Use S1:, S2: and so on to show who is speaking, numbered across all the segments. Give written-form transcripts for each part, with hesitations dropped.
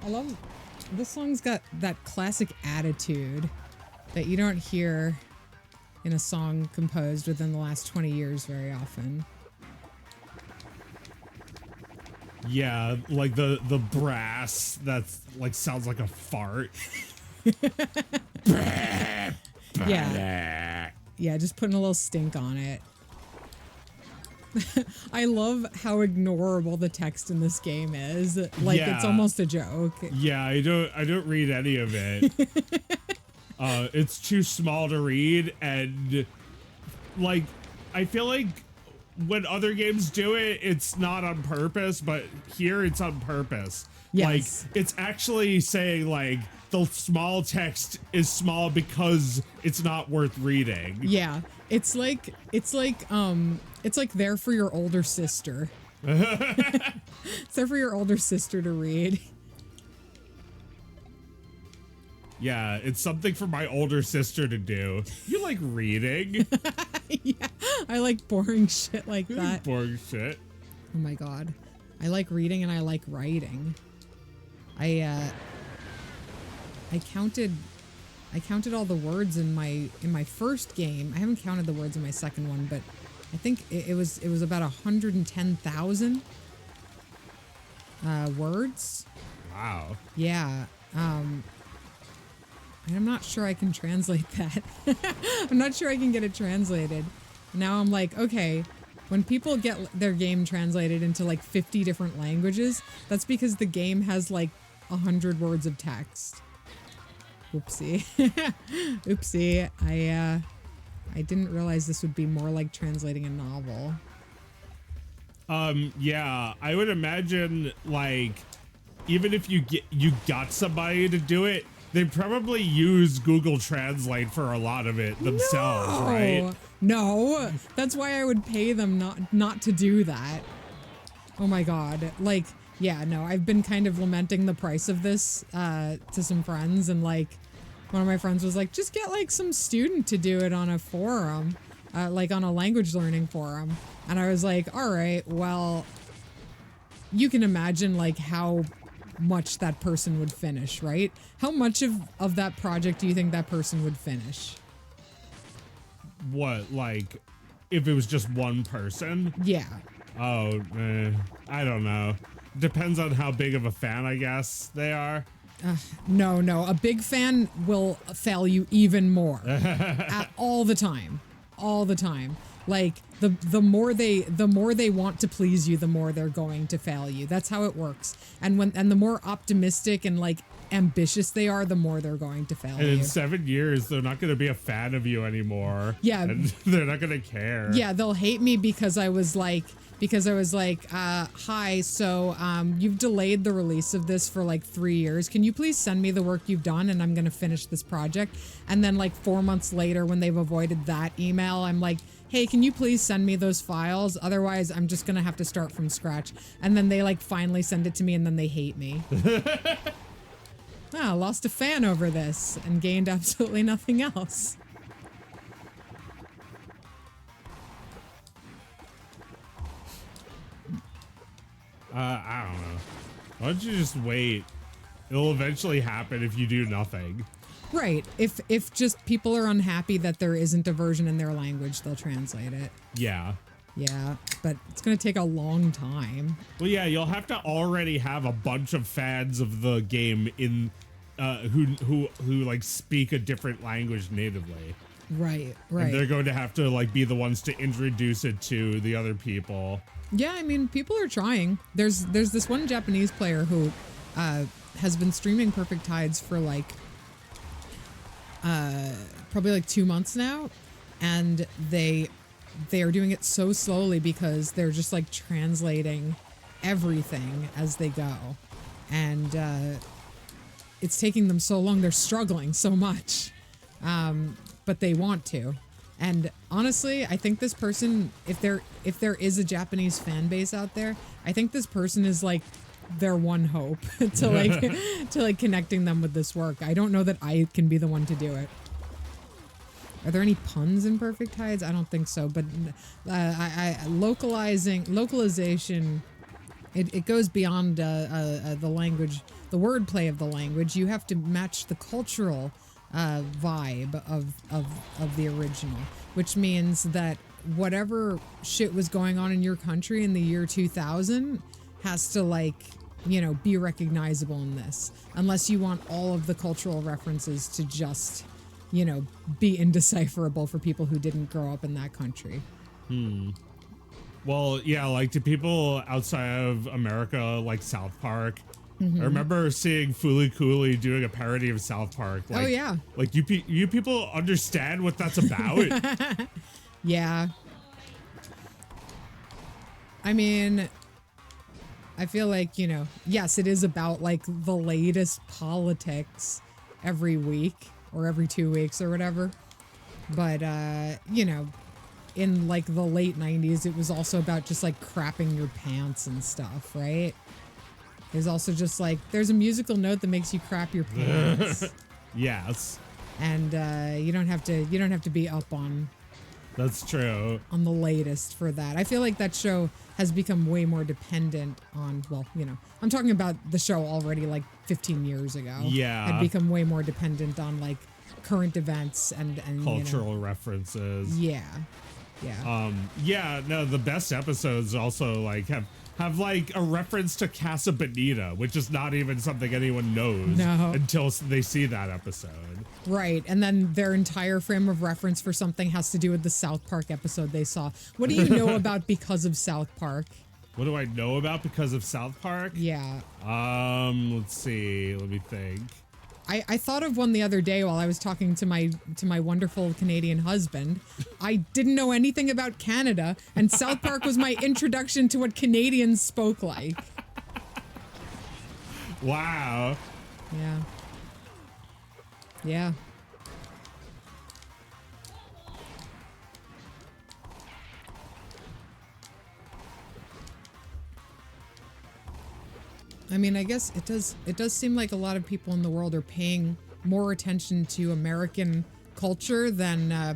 S1: I love this song's got that classic attitude that you don't hear in a song composed within the last 20 years very often.
S2: Yeah, like the brass that's like sounds like a fart.
S1: Yeah. Yeah, just putting a little stink on it. I love how ignorable the text in this game is. Like it's almost a joke.
S2: Yeah, I don't read any of it. It's too small to read, and like I feel like when other games do it, it's not on purpose, but here it's on purpose.
S1: Yes.
S2: Like it's actually saying like the small text is small because it's not worth reading.
S1: Yeah. It's like there for your older sister. It's there for your older sister to read.
S2: Yeah, it's something for my older sister to do. You like reading?
S1: Yeah, I like boring shit like that.
S2: Boring shit.
S1: Oh my god. I like reading and I like writing. I counted all the words in my first game. I haven't counted the words in my second one, but I think it was about 110,000 words.
S2: Wow.
S1: Yeah. I'm not sure I can translate that. I'm not sure I can get it translated. Now I'm like, okay, when people get their game translated into like 50 different languages, that's because the game has like 100 words of text. Whoopsie. Oopsie. I didn't realize this would be more like translating a novel.
S2: Yeah, I would imagine like even if you got somebody to do it, they probably use Google Translate for a lot of it themselves, right?
S1: No, that's why I would pay them not to do that. Oh my god. Like, yeah, no, I've been kind of lamenting the price of this to some friends, and like one of my friends was like, just get like some student to do it on a forum, like on a language learning forum. And I was like, all right, well, you can imagine like how much that person would finish, right? How much of that project do you think that person would finish?
S2: What, like if it was just one person?
S1: Yeah.
S2: Oh, I don't know. Depends on how big of a fan, I guess, they are.
S1: No, a big fan will fail you even more. All the time. Like the more they want to please you, the more they're going to fail you. That's how it works. And the more optimistic and like ambitious they are, the more they're going to fail you.
S2: And in 7 years, they're not going to be a fan of you anymore.
S1: Yeah.
S2: And they're not going to care.
S1: Yeah, they'll hate me because I was like, hi, so you've delayed the release of this for like 3 years. Can you please send me the work you've done and I'm going to finish this project? And then like 4 months later, when they've avoided that email, I'm like, hey, can you please send me those files? Otherwise, I'm just going to have to start from scratch. And then they like finally send it to me and then they hate me. Lost a fan over this and gained absolutely nothing else.
S2: I don't know. Why don't you just wait? It'll eventually happen if you do nothing.
S1: Right. If just people are unhappy that there isn't a version in their language, they'll translate it.
S2: Yeah.
S1: Yeah, but it's going to take a long time.
S2: Well, yeah, you'll have to already have a bunch of fans of the game in who like speak a different language natively.
S1: Right.
S2: And they're going to have to like be the ones to introduce it to the other people.
S1: Yeah, I mean, people are trying. There's this one Japanese player who has been streaming Perfect Tides for like probably like 2 months now, and they are doing it so slowly because they're just like translating everything as they go, and it's taking them so long. They're struggling so much, but they want to. And honestly, I think this person, if there is a Japanese fan base out there, I think this person is like their one hope to like connecting them with this work. I don't know that I can be the one to do it. Are there any puns in Perfect Tides? I don't think so. But localization, it goes beyond the the wordplay of the language. You have to match the cultural vibe of the original, which means that whatever shit was going on in your country in the year 2000 has to, like, you know, be recognizable in this, unless you want all of the cultural references to just, you know, be indecipherable for people who didn't grow up in that country.
S2: Well, yeah, like to people outside of America, like South Park. I remember seeing Fooly Cooley doing a parody of South Park. Like,
S1: oh yeah,
S2: like you people understand what that's about?
S1: yeah. I mean, I feel like, you know, yes, it is about like the latest politics every week or every 2 weeks or whatever. But, you know, in like the late 90s, it was also about just like crapping your pants and stuff, right? There's also just like, there's a musical note that makes you crap your pants.
S2: Yes.
S1: And you don't have to be up on
S2: That's true.
S1: On the latest for that. I feel like that show has become way more dependent on, well, you know, I'm talking about the show already like 15 years ago.
S2: Yeah.
S1: Had become way more dependent on like current events and
S2: Cultural
S1: you know,
S2: references.
S1: Yeah. Yeah.
S2: Yeah, no, the best episodes also like have like a reference to Casa Bonita, which is not even something anyone knows until they see that episode.
S1: Right, and then their entire frame of reference for something has to do with the South Park episode they saw. What do you know about because of South Park?
S2: What do I know about because of South Park?
S1: Yeah.
S2: Let's see. Let me think.
S1: I thought of one the other day while I was talking to my wonderful Canadian husband. I didn't know anything about Canada, and South Park was my introduction to what Canadians spoke like.
S2: Wow.
S1: Yeah. Yeah. I mean, I guess it does seem like a lot of people in the world are paying more attention to American culture than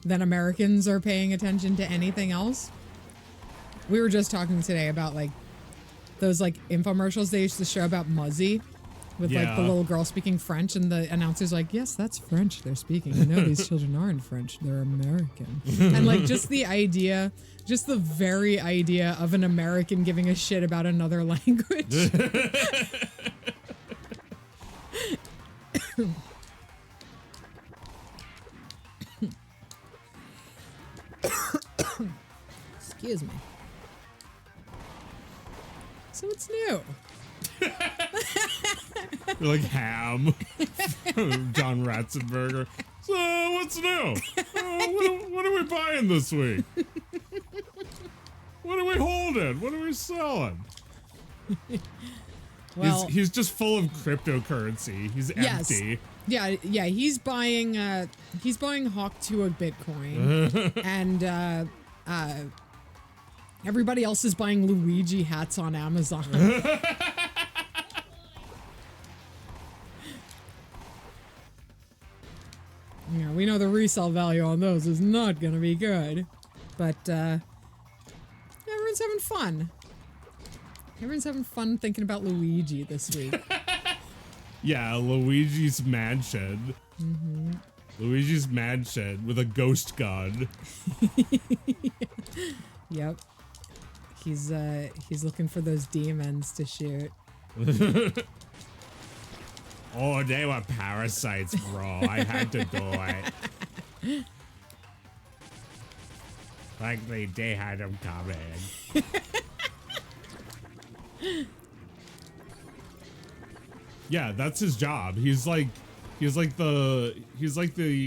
S1: Americans are paying attention to anything else. We were just talking today about like those like infomercials they used to show about Muzzy with like the little girl speaking French, and the announcer's like, yes, that's French they're speaking. You know, these children aren't French, they're American. And like just the idea, just the very idea of an American giving a shit about another language. Excuse me. So what's new?
S2: You're like Ham. John Ratzenberger. So what's new? What are we buying this week? What are we holding? What are we selling?
S1: Well,
S2: he's just full of cryptocurrency. He's empty.
S1: Yeah, he's buying Hawk 2 of Bitcoin. And everybody else is buying Luigi hats on Amazon. Yeah, we know the resale value on those is not gonna be good. But everyone's having fun. Everyone's having fun thinking about Luigi this week.
S2: Yeah, Luigi's Mansion.
S1: Mm-hmm.
S2: Luigi's Mansion with a ghost gun.
S1: Yep. He's looking for those demons to shoot.
S2: Oh, they were parasites, bro. I had to do it. Likely they had them coming. Yeah, that's his job. He's like the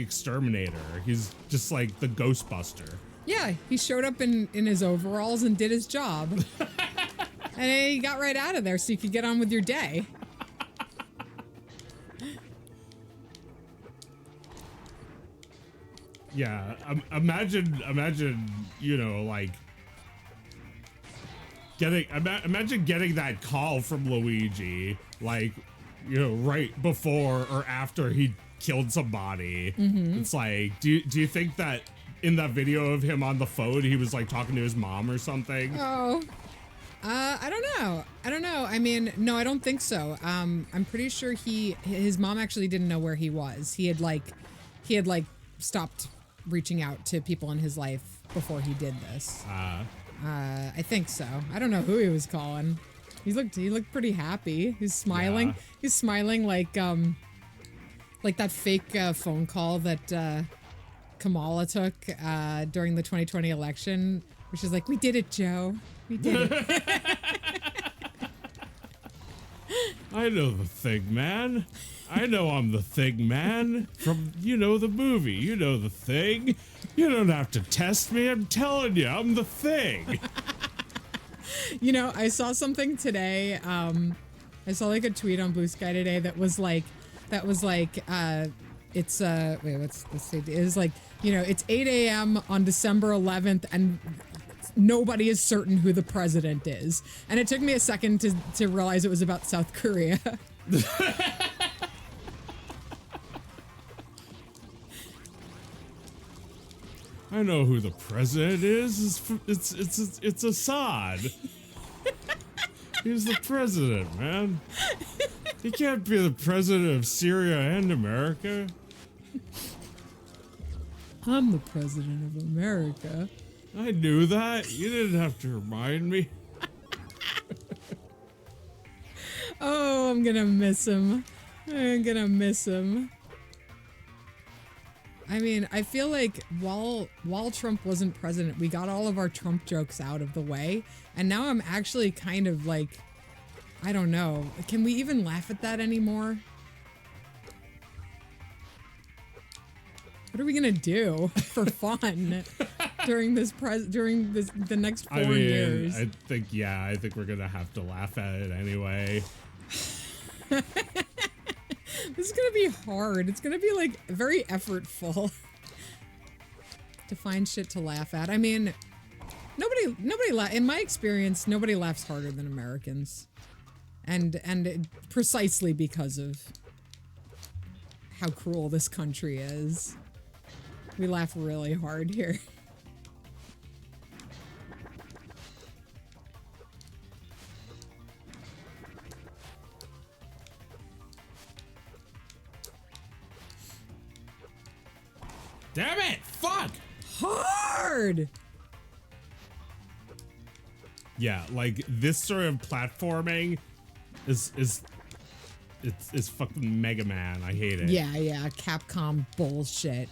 S2: exterminator. He's just like the Ghostbuster.
S1: Yeah, he showed up in his overalls and did his job. And he got right out of there so you could get on with your day.
S2: Yeah, imagine, you know, like imagine getting that call from Luigi, like, you know, right before or after he killed somebody. Mm-hmm. It's like, do you think that in that video of him on the phone, he was like talking to his mom or something?
S1: Oh, I don't know. I don't know. I mean, no, I don't think so. I'm pretty sure his mom actually didn't know where he was. He had like stopped reaching out to people in his life before he did this. I think so. I don't know who he was calling. He looked pretty happy. He's smiling. Yeah. He's smiling like that fake phone call that Kamala took during the 2020 election, which is like, "We did it, Joe. We did it."
S2: I know the thing, man. I know I'm the thing, man. From, the movie. You know the thing. You don't have to test me. I'm telling you, I'm the thing.
S1: I saw something today. I saw like a tweet on Blue Sky today that was like, it's wait, what's this? It is like, it's 8 a.m. on December 11th and nobody is certain who the president is. And it took me a second to realize it was about South Korea.
S2: I know who the president is. It's Assad. He's the president, man. He can't be the president of Syria and America.
S1: I'm the president of America.
S2: I knew that. You didn't have to remind me.
S1: Oh, I'm gonna miss him. I'm gonna miss him. I mean, I feel like while Trump wasn't president, we got all of our Trump jokes out of the way. And now I'm actually kind of like, I don't know. Can we even laugh at that anymore? What are we gonna do for fun during the next 4 years?
S2: I think we're gonna have to laugh at it anyway.
S1: This is gonna be hard. It's gonna be like very effortful to find shit to laugh at. I mean, in my experience, nobody laughs harder than Americans, and precisely because of how cruel this country is. We laugh really hard here.
S2: Damn it! Fuck!
S1: Hard!
S2: Yeah, like this sort of platforming is fucking Mega Man. I hate it.
S1: Yeah, Capcom bullshit.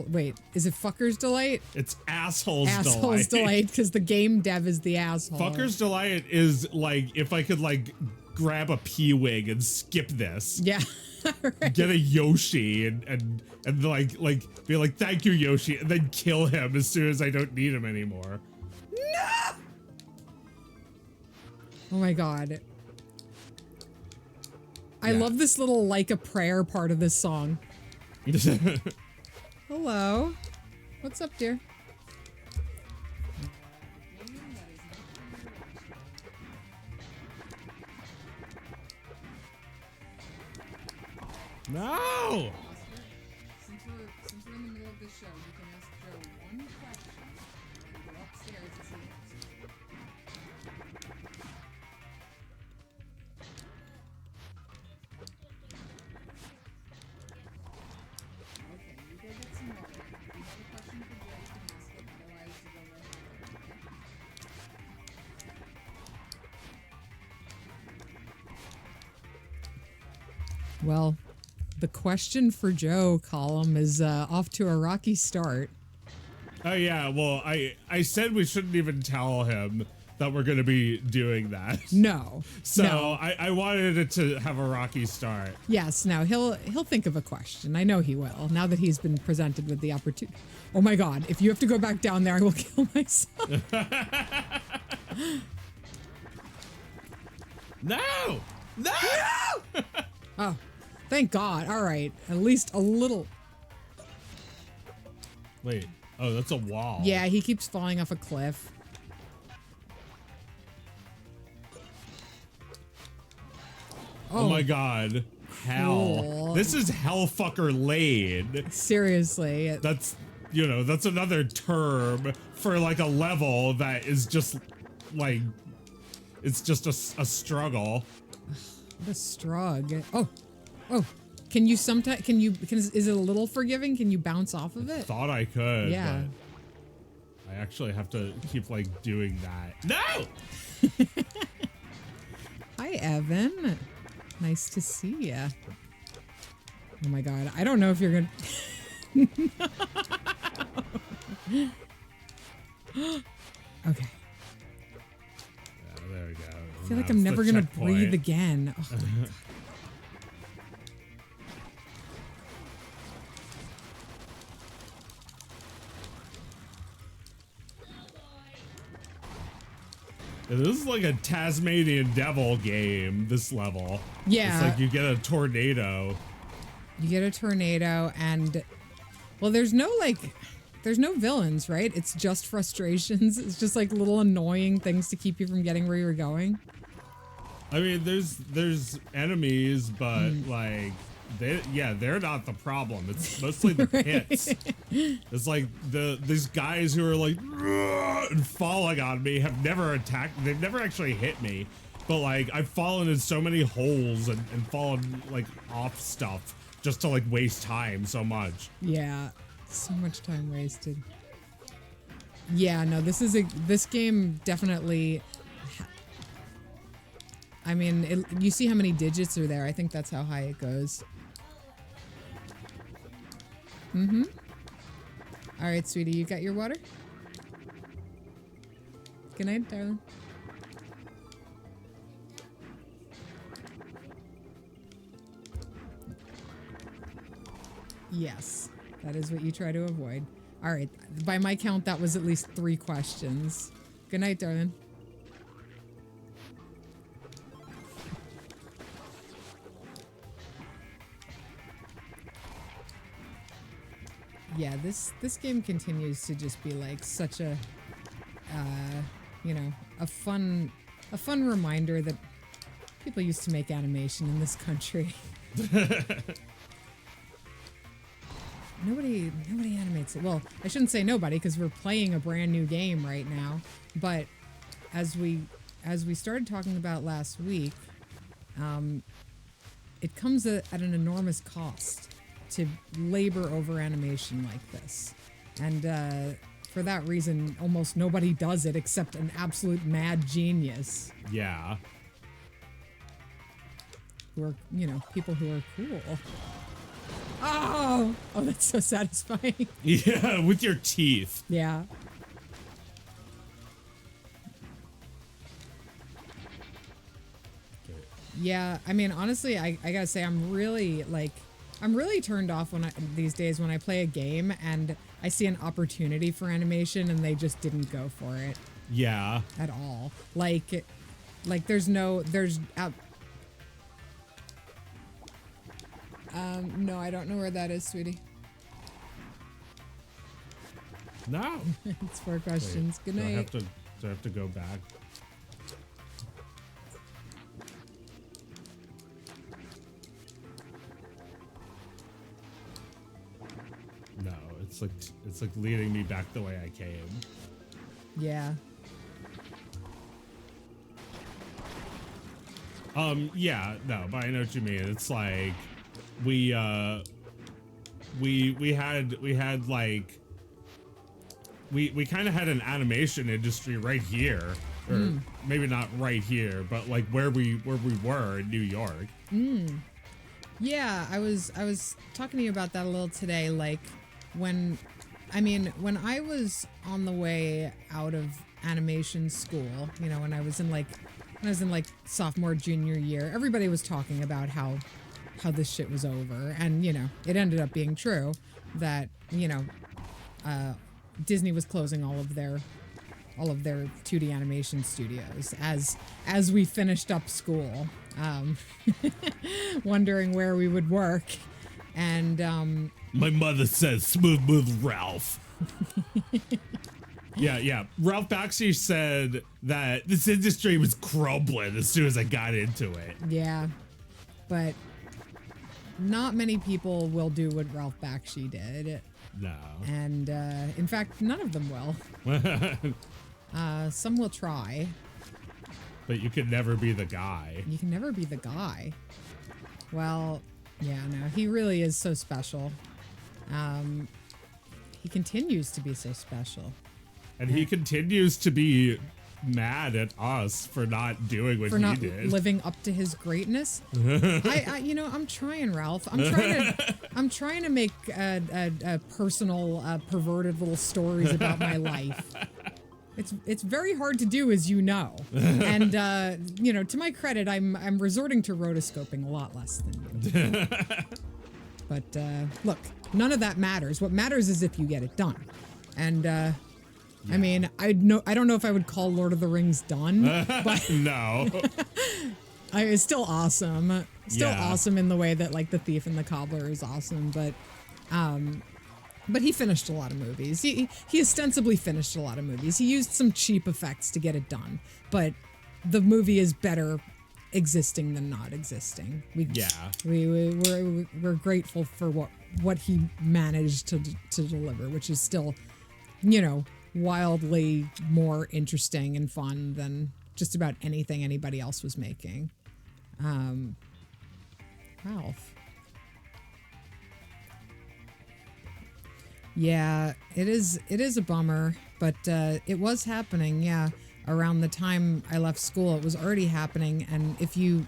S1: Wait, is it Fucker's Delight?
S2: It's Asshole's Delight.
S1: Asshole's Delight, because the game dev is the asshole.
S2: Fucker's Delight is like, if I could like grab a P-Wing and skip this.
S1: Yeah. Right.
S2: Get a Yoshi and like be like, thank you, Yoshi, and then kill him as soon as I don't need him anymore.
S1: No! Oh my god. I love this little like a prayer part of this song. Hello. What's up, dear?
S2: No!
S1: Since we're in the middle of this show, you can ask Joe one question and go upstairs to see the answer. Okay, you go get some water. If you have a question for Joe, you can ask it. Otherwise, you go right ahead. Okay? Well, the question for Joe column is off to a rocky start.
S2: Oh yeah, well, I said we shouldn't even tell him that we're going to be doing that.
S1: No.
S2: So
S1: no.
S2: I wanted it to have a rocky start.
S1: Yes, no, he'll think of a question. I know he will, now that he's been presented with the opportunity. Oh my god, if you have to go back down there, I will kill myself.
S2: No! No!
S1: Oh. Thank God. All right. At least a little.
S2: Wait. Oh, that's a wall.
S1: Yeah, he keeps falling off a cliff.
S2: Oh my God. Hell.
S1: Cool.
S2: This is Hellfucker Lane.
S1: Seriously.
S2: That's you know, that's another term for like a level that is just like, it's just a struggle.
S1: What a strug. Oh, can you sometimes, is it a little forgiving? Can you bounce off of it?
S2: Thought I could.
S1: Yeah.
S2: But I actually have to keep like doing that. No!
S1: Hi, Evan. Nice to see ya. Oh my God. I don't know if you're gonna. Okay.
S2: Yeah, there we go.
S1: I feel like I'm never gonna breathe again. Oh, my God.
S2: This is like a Tasmanian devil game, this level.
S1: Yeah.
S2: It's like you get a tornado.
S1: You get a tornado and, well, there's no villains, right? It's just frustrations. It's just like little annoying things to keep you from getting where you're going.
S2: I mean, there's enemies, but like they're not the problem. It's mostly the hits. It's like these guys who are like and falling on me have never attacked. They've never actually hit me, but like I've fallen in so many holes and fallen like off stuff just to like waste time so much.
S1: Yeah, so much time wasted. Yeah, no, this game definitely. I mean, you see how many digits are there. I think that's how high it goes. Mm-hmm. All right, sweetie, you got your water? Good night, darling. Yes, that is what you try to avoid. All right, by my count, that was at least 3 questions. Good night, darling. Yeah, this game continues to just be like such a, you know, a fun reminder that people used to make animation in this country. Nobody animates it. Well, I shouldn't say nobody because we're playing a brand new game right now. But as we started talking about last week, it comes at an enormous cost to labor over animation like this. And for that reason, almost nobody does it except an absolute mad genius.
S2: Yeah.
S1: Who are, you know, people who are cool. Oh, that's so satisfying.
S2: Yeah, with your teeth.
S1: Yeah. Yeah, I mean, honestly, I gotta say, I'm really turned off these days when I play a game and I see an opportunity for animation and they just didn't go for it.
S2: Yeah.
S1: At all. Like no, I don't know where that is, sweetie.
S2: No.
S1: It's 4 questions. Good night.
S2: Do I have to go back? No, it's like leading me back the way I came.
S1: Yeah.
S2: Yeah, no, but I know what you mean. It's like we had like we kind of had an animation industry right here, or maybe not right here, but like where we were in New York.
S1: Yeah, I was talking to you about that a little today. Like when I was on the way out of animation school, you know, when I was in like sophomore, junior year, everybody was talking about how this shit was over. And, you know, it ended up being true that, you know, Disney was closing all of their 2D animation studios as we finished up school, wondering where we would work. And
S2: my mother says smooth Ralph. Yeah. Ralph Bakshi said that this industry was crumbling as soon as I got into it.
S1: Yeah, but not many people will do what Ralph Bakshi did.
S2: No.
S1: And in fact, none of them will. Some will try.
S2: But you can never be the guy.
S1: You can never be the guy. Well, yeah, no, he really is so special. He continues to be so special.
S2: And he continues to be mad at us for not doing what
S1: for
S2: he
S1: not
S2: did.
S1: living up to his greatness. You know, I'm trying, Ralph. I'm trying to make personal, perverted little stories about my life. It's very hard to do, as you know. And you know, to my credit, I'm resorting to rotoscoping a lot less than you. But look, none of that matters. What matters is if you get it done. And I mean, I don't know if I would call Lord of the Rings done, but
S2: no.
S1: It's still awesome. Still
S2: Yeah.
S1: awesome in the way that like The Thief and the Cobbler is awesome, but he finished a lot of movies. He ostensibly finished a lot of movies. He used some cheap effects to get it done, but the movie is better existing than not existing. We're grateful for what he managed to deliver, which is still, you know, wildly more interesting and fun than just about anything anybody else was making. Ralph. Yeah, it is a bummer, but it was happening, yeah. Around the time I left school, it was already happening, and if you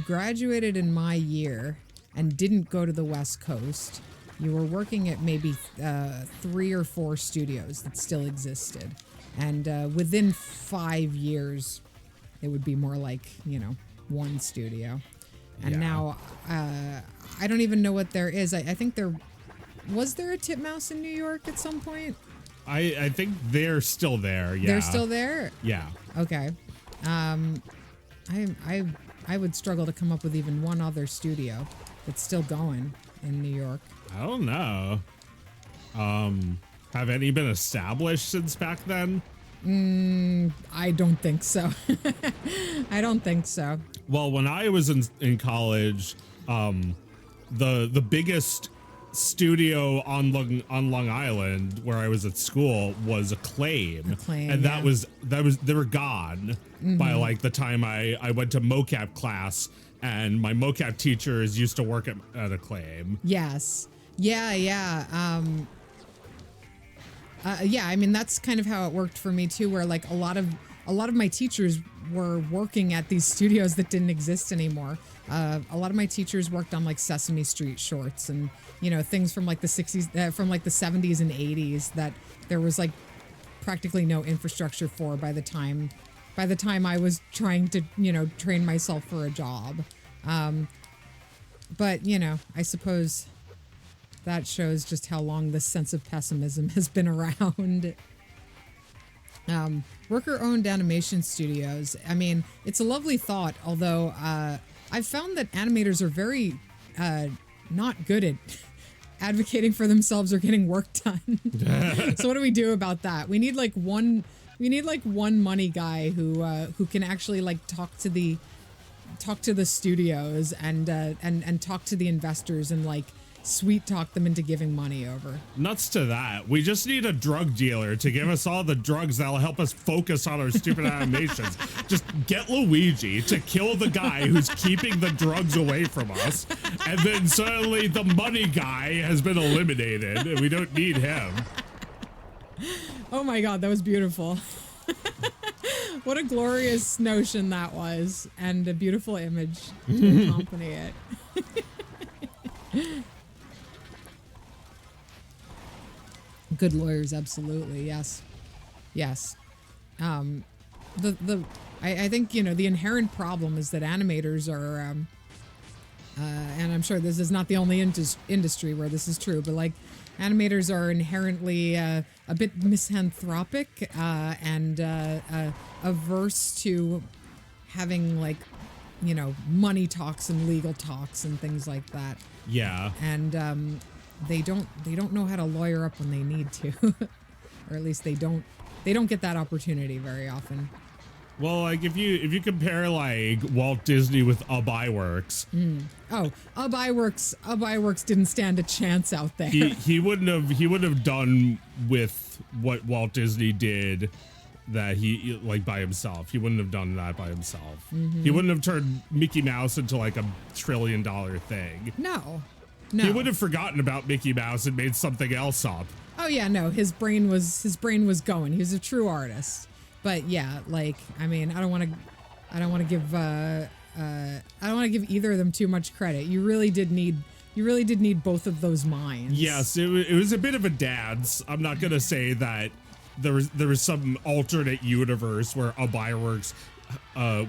S1: graduated in my year and didn't go to the West Coast, you were working at maybe 3 or 4 studios that still existed. And within 5 years, it would be more like, you know, 1 studio. And now, I don't even know what there is. I think was there a Titmouse in New York at some point?
S2: I think they're still there, yeah.
S1: They're still there?
S2: Yeah.
S1: Okay. I would struggle to come up with even one other studio that's still going in New York.
S2: I don't know. Have any been established since back then?
S1: I don't think so. I don't think so.
S2: Well, when I was in college, the biggest studio on Long Island where I was at school was Acclaim, and
S1: yeah.
S2: they were gone by like the time I went to mocap class, and my mocap teachers used to work at Acclaim.
S1: Yes. Yeah. Yeah, I mean, that's kind of how it worked for me too, where like a lot of my teachers were working at these studios that didn't exist anymore. A lot of my teachers worked on like Sesame Street shorts and, you know, things from like the 60s, from like the 70s and 80s that there was like practically no infrastructure for by the time I was trying to, you know, train myself for a job. But, you know, I suppose that shows just how long this sense of pessimism has been around. Worker-owned animation studios. I mean, it's a lovely thought, although I've found that animators are very not good at advocating for themselves or getting work done. So what do we do about that? We need like one money guy who can actually like talk to the studios and talk to the investors and like sweet talk them into giving money over.
S2: Nuts to that. We just need a drug dealer to give us all the drugs that'll help us focus on our stupid animations. Just get Luigi to kill the guy who's keeping the drugs away from us, and then suddenly the money guy has been eliminated and we don't need him.
S1: Oh my god, that was beautiful. What a glorious notion that was, and a beautiful image to accompany it. Good lawyers, absolutely, yes. Yes. I think, you know, the inherent problem is that animators are, and I'm sure this is not the only industry where this is true, but like animators are inherently a bit misanthropic and averse to having like, you know, money talks and legal talks and things like that.
S2: Yeah.
S1: And they don't know how to lawyer up when they need to, or at least they don't get that opportunity very often.
S2: Well, like if you compare like Walt Disney with Iwerks,
S1: Oh, Iwerks didn't stand a chance out there.
S2: he wouldn't have done with what Walt Disney did that he like by himself. He wouldn't have done that by himself. He wouldn't have turned Mickey Mouse into like $1 trillion thing.
S1: No.
S2: He would have forgotten about Mickey Mouse and made something else up.
S1: Oh yeah, no, his brain was going. He was a true artist. But yeah, like, I mean, I don't want to give either of them too much credit. You really did need both of those minds.
S2: Yes, it was a bit of a dance. I'm not gonna say that there was some alternate universe where Iwerks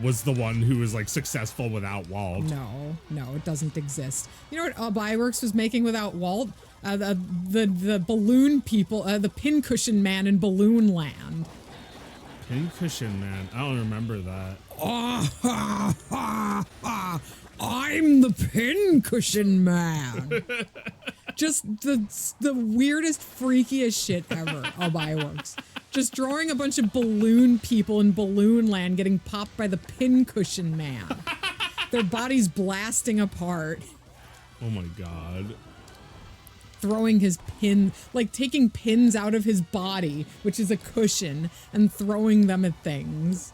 S2: was the one who was like successful without Walt.
S1: No, it doesn't exist. You know what Iwerks was making without Walt? The balloon people, the pincushion man in Balloon Land.
S2: Pincushion man, I don't remember that.
S1: I'm the pincushion man. Just the weirdest, freakiest shit ever. Iwerks. Just drawing a bunch of balloon people in Balloon Land getting popped by the pincushion man. Their bodies blasting apart.
S2: Oh my god.
S1: Throwing his pin, like taking pins out of his body, which is a cushion, and throwing them at things.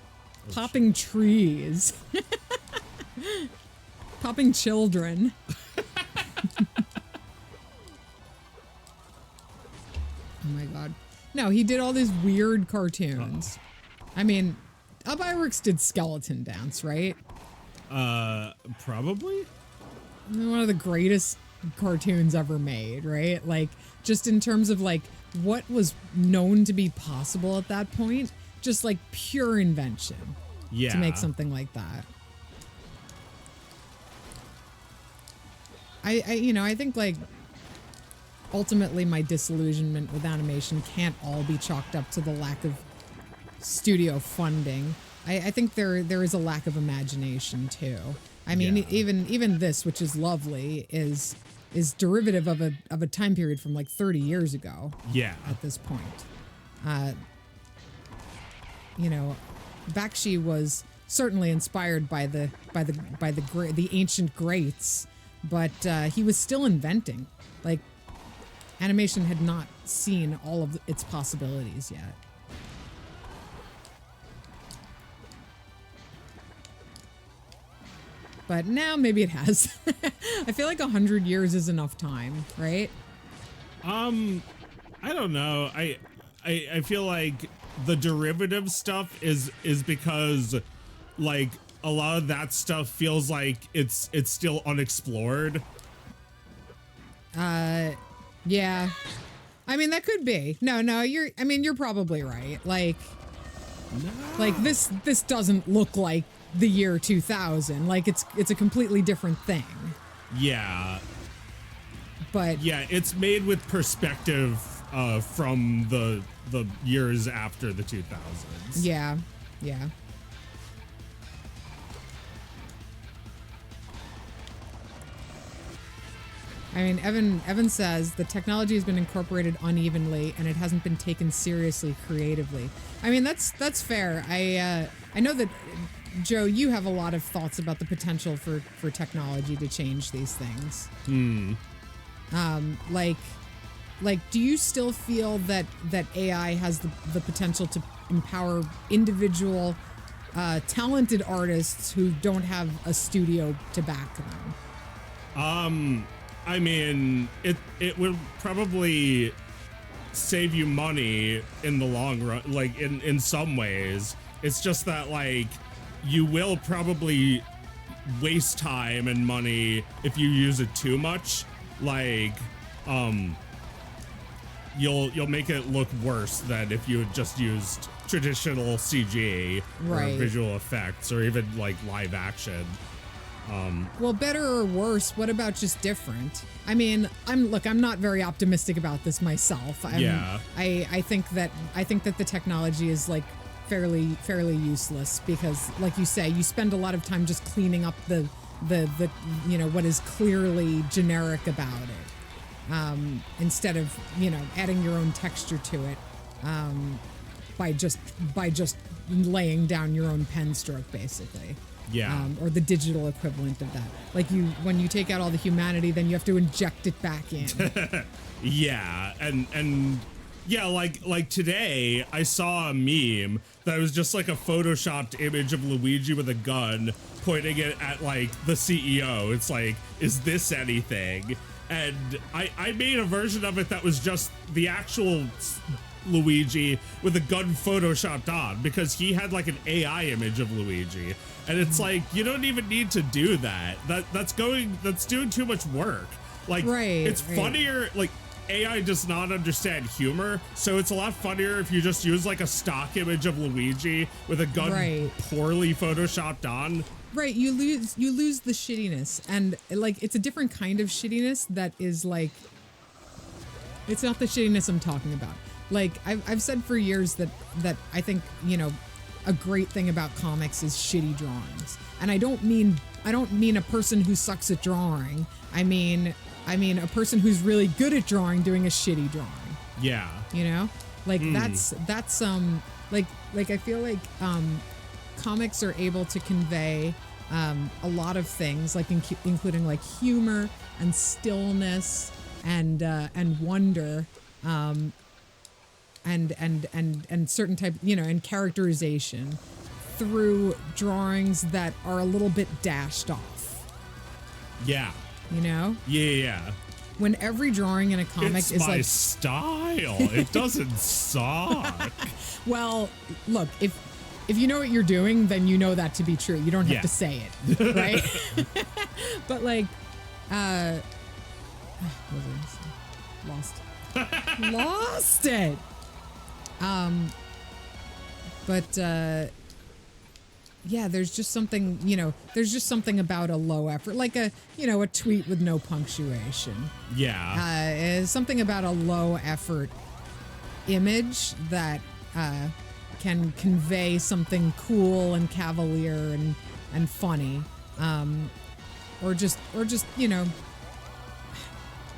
S1: Popping trees. Popping children. Oh my god. No, he did all these weird cartoons. I mean, Iwerks did Skeleton Dance, right?
S2: Probably?
S1: One of the greatest cartoons ever made, right? Like, just in terms of like what was known to be possible at that point, just like pure invention.
S2: Yeah.
S1: To make something like that. I think like ultimately my disillusionment with animation can't all be chalked up to the lack of studio funding. I think there is a lack of imagination too. I mean,
S2: Yeah.
S1: even this, which is lovely, is derivative of a time period from like 30 years ago.
S2: Yeah.
S1: At this point, Bakshi was certainly inspired by the ancient greats, but he was still inventing. Like, animation had not seen all of its possibilities yet. But now maybe it has. I feel like 100 years is enough time, right?
S2: I don't know. I feel like the derivative stuff is because like a lot of that stuff feels like it's still unexplored.
S1: Yeah. I mean, that could be. No, you're probably right. Like this doesn't look like the year 2000. Like it's a completely different thing.
S2: Yeah.
S1: But
S2: yeah, it's made with perspective from the years after the 2000s.
S1: Yeah. I mean, Evan says the technology has been incorporated unevenly and it hasn't been taken seriously creatively. I mean, that's fair. I know that Joe, you have a lot of thoughts about the potential for technology to change these things. Like, do you still feel that AI has the potential to empower individual, talented artists who don't have a studio to back them?
S2: I mean, it would probably save you money in the long run, like in some ways. It's just that like you will probably waste time and money if you use it too much. Like, you'll make it look worse than if you had just used traditional CG or
S1: Right.
S2: visual effects or even like live action.
S1: Well, better or worse, what about just different? I mean, I'm not very optimistic about this myself.
S2: Yeah.
S1: I think that the technology is like fairly useless because, like you say, you spend a lot of time just cleaning up the what is clearly generic about it, instead of adding your own texture to it. by just laying down your own pen stroke, basically.
S2: Yeah.
S1: Or the digital equivalent of that. Like when you take out all the humanity, then you have to inject it back in.
S2: Yeah, and yeah, like today I saw a meme that was just like a photoshopped image of Luigi with a gun pointing it at like the CEO. It's like, is this anything? And I made a version of it that was just the actual Luigi with a gun photoshopped on, because he had like an AI image of Luigi. And it's like, you don't even need to do that. That's doing too much work. Like, it's funnier, like, AI does not understand humor, so it's a lot funnier if you just use like a stock image of Luigi with a gun poorly photoshopped on.
S1: Right, you lose the shittiness, and like it's a different kind of shittiness that is like, it's not the shittiness I'm talking about. Like I've said for years that I think, you know, a great thing about comics is shitty drawings. And I don't mean a person who sucks at drawing. I mean a person who's really good at drawing doing a shitty drawing.
S2: Yeah.
S1: You know? Like that's like I feel like comics are able to convey a lot of things, like including like humor and stillness and wonder, and certain type, you know, and characterization through drawings that are a little bit dashed off.
S2: Yeah.
S1: You know?
S2: Yeah.
S1: When every drawing in a comic
S2: it's
S1: is
S2: my
S1: like
S2: style. It doesn't suck.
S1: Well, look, if you know what you're doing, then you know that to be true. You don't have to say it, right? But like, what was I saying? Lost it. Yeah, there's just something, you know, there's just something about a low effort, like a tweet with no punctuation.
S2: Yeah.
S1: Something about a low effort image that can convey something cool and cavalier and funny, or just you know,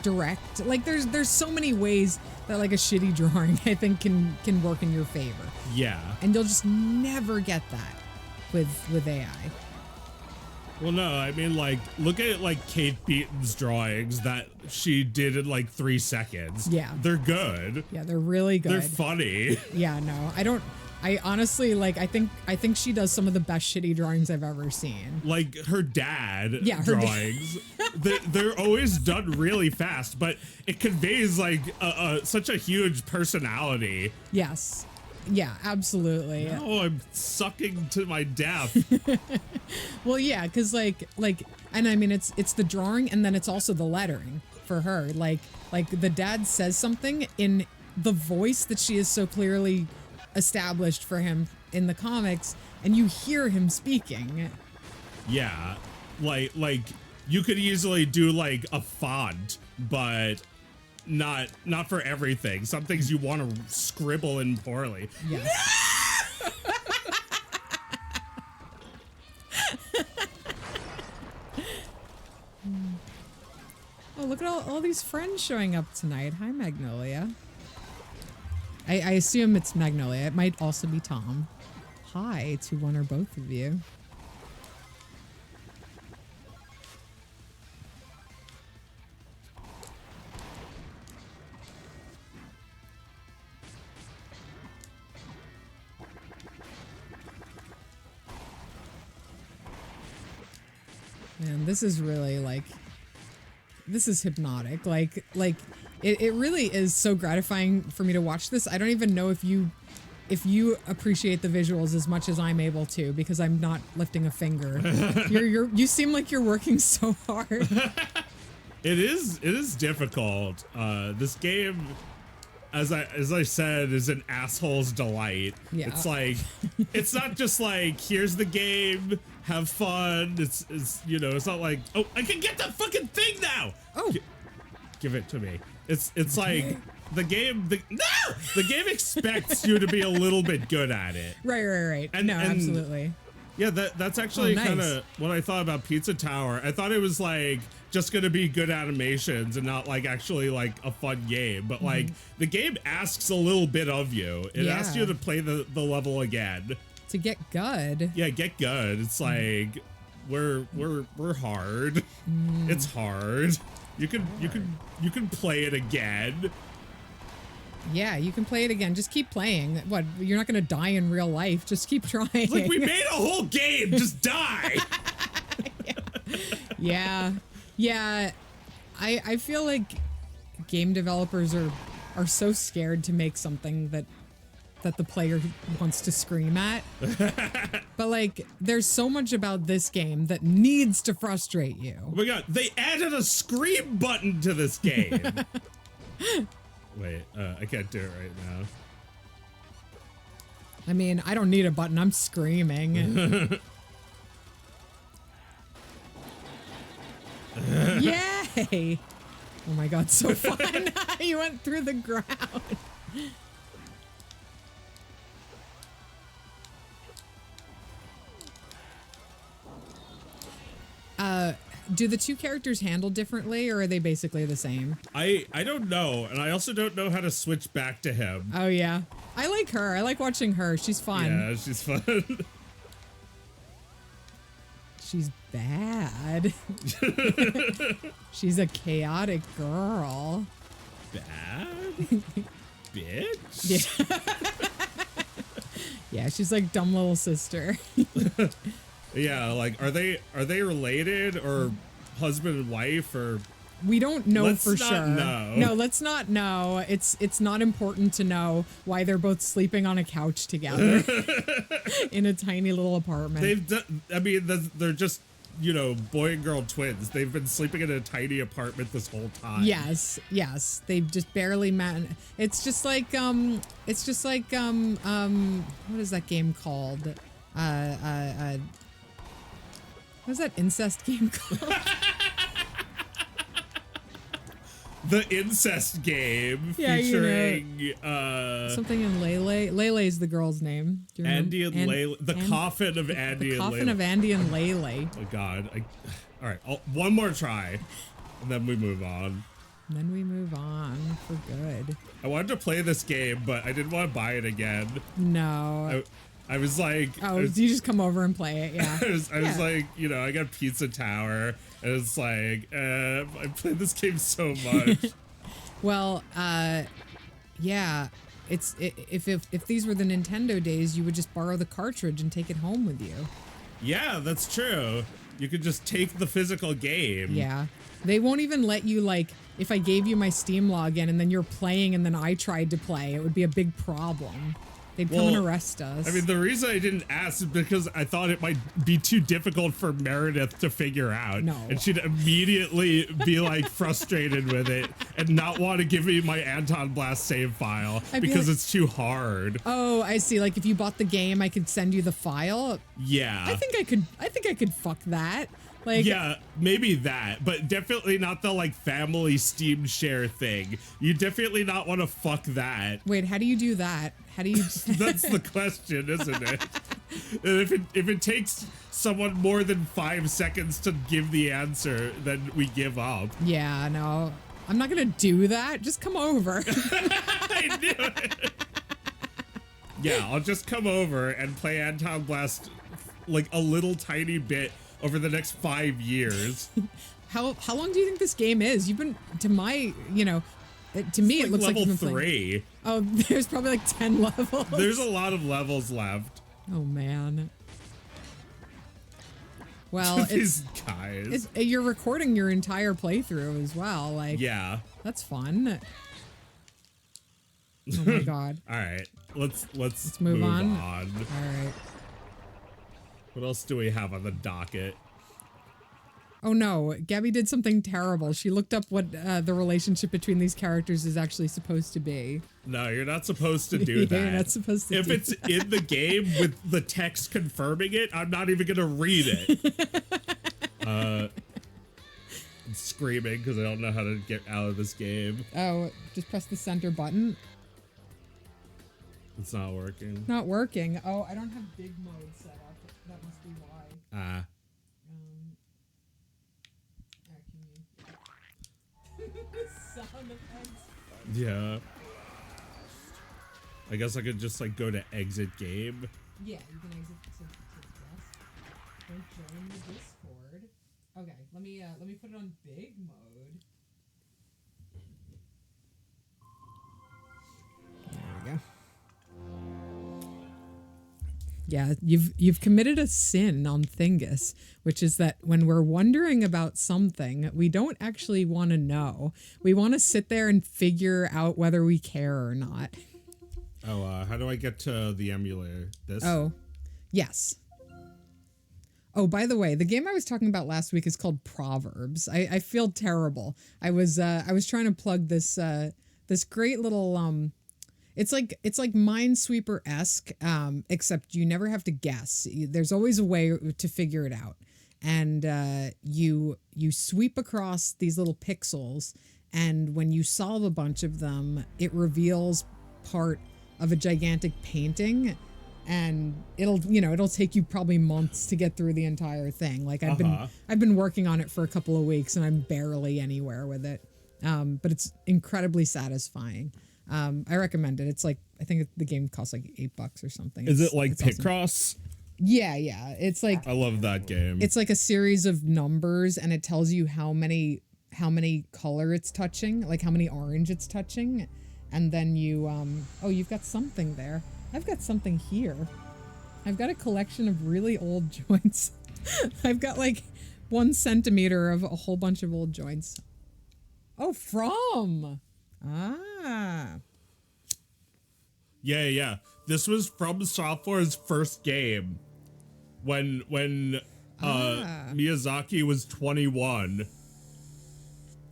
S1: direct. Like there's so many ways that like a shitty drawing I think can work in your favor.
S2: Yeah.
S1: And you'll just never get that with AI.
S2: Well, no, I mean, like, look at like Kate Beaton's drawings that she did in like 3 seconds.
S1: Yeah.
S2: They're good.
S1: Yeah, they're really good.
S2: They're funny.
S1: Yeah, no, I honestly, like, I think she does some of the best shitty drawings I've ever seen.
S2: Like her dad
S1: her
S2: drawings, they're always done really fast, but it conveys like such a huge personality.
S1: Yes. Yeah, absolutely.
S2: Oh, I'm sucking to my death.
S1: Well, yeah, because like, and I mean, it's the drawing, and then it's also the lettering for her. Like the dad says something in the voice that she is so clearly established for him in the comics, and you hear him speaking.
S2: Yeah, like you could easily do like a font, but not for everything. Some things you want to scribble in poorly.
S1: Yes. Oh, look at all these friends showing up tonight. Hi, Magnolia. I assume it's Magnolia. It might also be Tom. Hi to one or both of you. Man, this is really like, this is hypnotic. Like it really is so gratifying for me to watch this. I don't even know if you appreciate the visuals as much as I'm able to, because I'm not lifting a finger. You seem like you're working so hard.
S2: It is difficult. This game, as I said, is an asshole's delight.
S1: Yeah.
S2: It's like, it's not just like, here's the game, have fun. It's you know, it's not like, oh, I can get the fucking thing now.
S1: Oh,
S2: give it to me. It's like the game expects you to be a little bit good at it.
S1: Right.
S2: And
S1: absolutely.
S2: Yeah, that's actually
S1: nice.
S2: kind of what I thought about Pizza Tower. I thought it was like just gonna be good animations and not like actually like a fun game. But like the game asks a little bit of you. It asks you to play the level again.
S1: To get good.
S2: Yeah, get good. It's like we're hard. It's hard. You can play it again.
S1: Yeah, you can play it again. Just keep playing. What? You're not going to die in real life. Just keep trying.
S2: Like, we made a whole game. Just die.
S1: Yeah. Yeah. I feel like game developers are so scared to make something that the player wants to scream at. But like, there's so much about this game that needs to frustrate you.
S2: Oh my god, they added a scream button to this game. Wait, I can't do it right now.
S1: I mean, I don't need a button. I'm screaming. Yay! Oh my god, so fun. You went through the ground. Do the two characters handle differently, or are they basically the same?
S2: I don't know, and I also don't know how to switch back to him.
S1: Oh yeah, I like her. I like watching her. She's fun.
S2: Yeah, she's fun.
S1: She's bad. She's a chaotic girl.
S2: Bad? Bitch?
S1: Yeah. Yeah, she's like dumb little sister.
S2: Yeah, like are they related or husband and wife or?
S1: We don't know
S2: let's
S1: for
S2: not
S1: sure.
S2: Know.
S1: No, let's not know. It's not important to know why they're both sleeping on a couch together in a tiny little apartment.
S2: They've done, I mean, they're just, you know, boy and girl twins. They've been sleeping in a tiny apartment this whole time.
S1: Yes, yes. They've just barely met. It's just like what is that game called? What's that incest game called?
S2: The incest game featuring
S1: something in Lele. Lele is the girl's name. Do you
S2: Andy and Lele. The coffin of
S1: The
S2: Andy and Lele.
S1: coffin of Andy and Lele.
S2: Oh god. All right, one more try, and then we move on.
S1: And then we move on for good.
S2: I wanted to play this game, but I didn't want to buy it again.
S1: No.
S2: I was like,
S1: oh, you just come over and play it, yeah.
S2: I was like, you know, I got Pizza Tower, and it's like, I played this game so much.
S1: Well, yeah, if these were the Nintendo days, you would just borrow the cartridge and take it home with you.
S2: Yeah, that's true. You could just take the physical game.
S1: Yeah, they won't even let you, like, if I gave you my Steam login and then you're playing and then I tried to play, it would be a big problem. They'd come and arrest us.
S2: I mean, the reason I didn't ask is because I thought it might be too difficult for Meredith to figure out.
S1: No.
S2: And she'd immediately be like frustrated with it and not want to give me my Anton Blast save file because it's too hard.
S1: Oh, I see. Like if you bought the game, I could send you the file.
S2: Yeah.
S1: I think I could fuck that. Like,
S2: yeah, maybe that, but definitely not the like family Steam share thing. You definitely not want to fuck that.
S1: Wait, how do you do that? How do you?
S2: That's the question, isn't it? And if it takes someone more than 5 seconds to give the answer, then we give up.
S1: Yeah, no, I'm not gonna do that. Just come over.
S2: I knew it. Yeah, I'll just come over and play Anton Blast like a little tiny bit over the next 5 years.
S1: How long do you think this game is? You've been to my, you know, to me
S2: like
S1: it looks like
S2: level
S1: you've been
S2: 3.
S1: Playing. Oh, there's probably like 10 levels.
S2: There's a lot of levels left.
S1: Oh man. Well,
S2: these guys.
S1: You're recording your entire playthrough as well. Like,
S2: yeah,
S1: that's fun. Oh my god.
S2: All right, let's
S1: move on.
S2: All
S1: right.
S2: What else do we have on the docket?
S1: Oh no, Gabby did something terrible. She looked up what the relationship between these characters is actually supposed to be.
S2: No, you're not supposed to do that.
S1: You're not supposed to.
S2: If it's in the game with the text confirming it, I'm not even gonna read it. I'm screaming because I don't know how to get out of this game.
S1: Oh, just press the center button.
S2: It's not working.
S1: Not working. Oh, I don't have big mode set up. That must be why.
S2: Ah.
S1: Can you? Sound effects.
S2: Yeah. I guess I could just like go to exit game.
S1: Yeah, you can exit to yes. Don't join the Discord. Okay, let me put it on big mode. There we go. Yeah, you've committed a sin on Thingus, which is that when we're wondering about something, we don't actually want to know. We want to sit there and figure out whether we care or not.
S2: Oh, how do I get to the emulator? This?
S1: Oh, yes. Oh, by the way, the game I was talking about last week is called Proverbs. I feel terrible. I was trying to plug this this great little it's like Minesweeper-esque, except you never have to guess. There's always a way to figure it out. And you sweep across these little pixels, and when you solve a bunch of them, it reveals part of a gigantic painting, and it'll take you probably months to get through the entire thing. Like I've been working on it for a couple of weeks, and I'm barely anywhere with it. But it's incredibly satisfying. I recommend it. It's like, I think the game costs like $8 or something.
S2: Is it like Picross?
S1: Awesome. Yeah. It's like,
S2: I love that game.
S1: It's like a series of numbers, and it tells you how many color it's touching, like how many orange it's touching. And then you, oh, you've got something there. I've got something here. I've got a collection of really old joints. I've got like 1 centimeter of a whole bunch of old joints. Oh, From. Ah.
S2: Yeah. This was From Software's first game. When Miyazaki was 21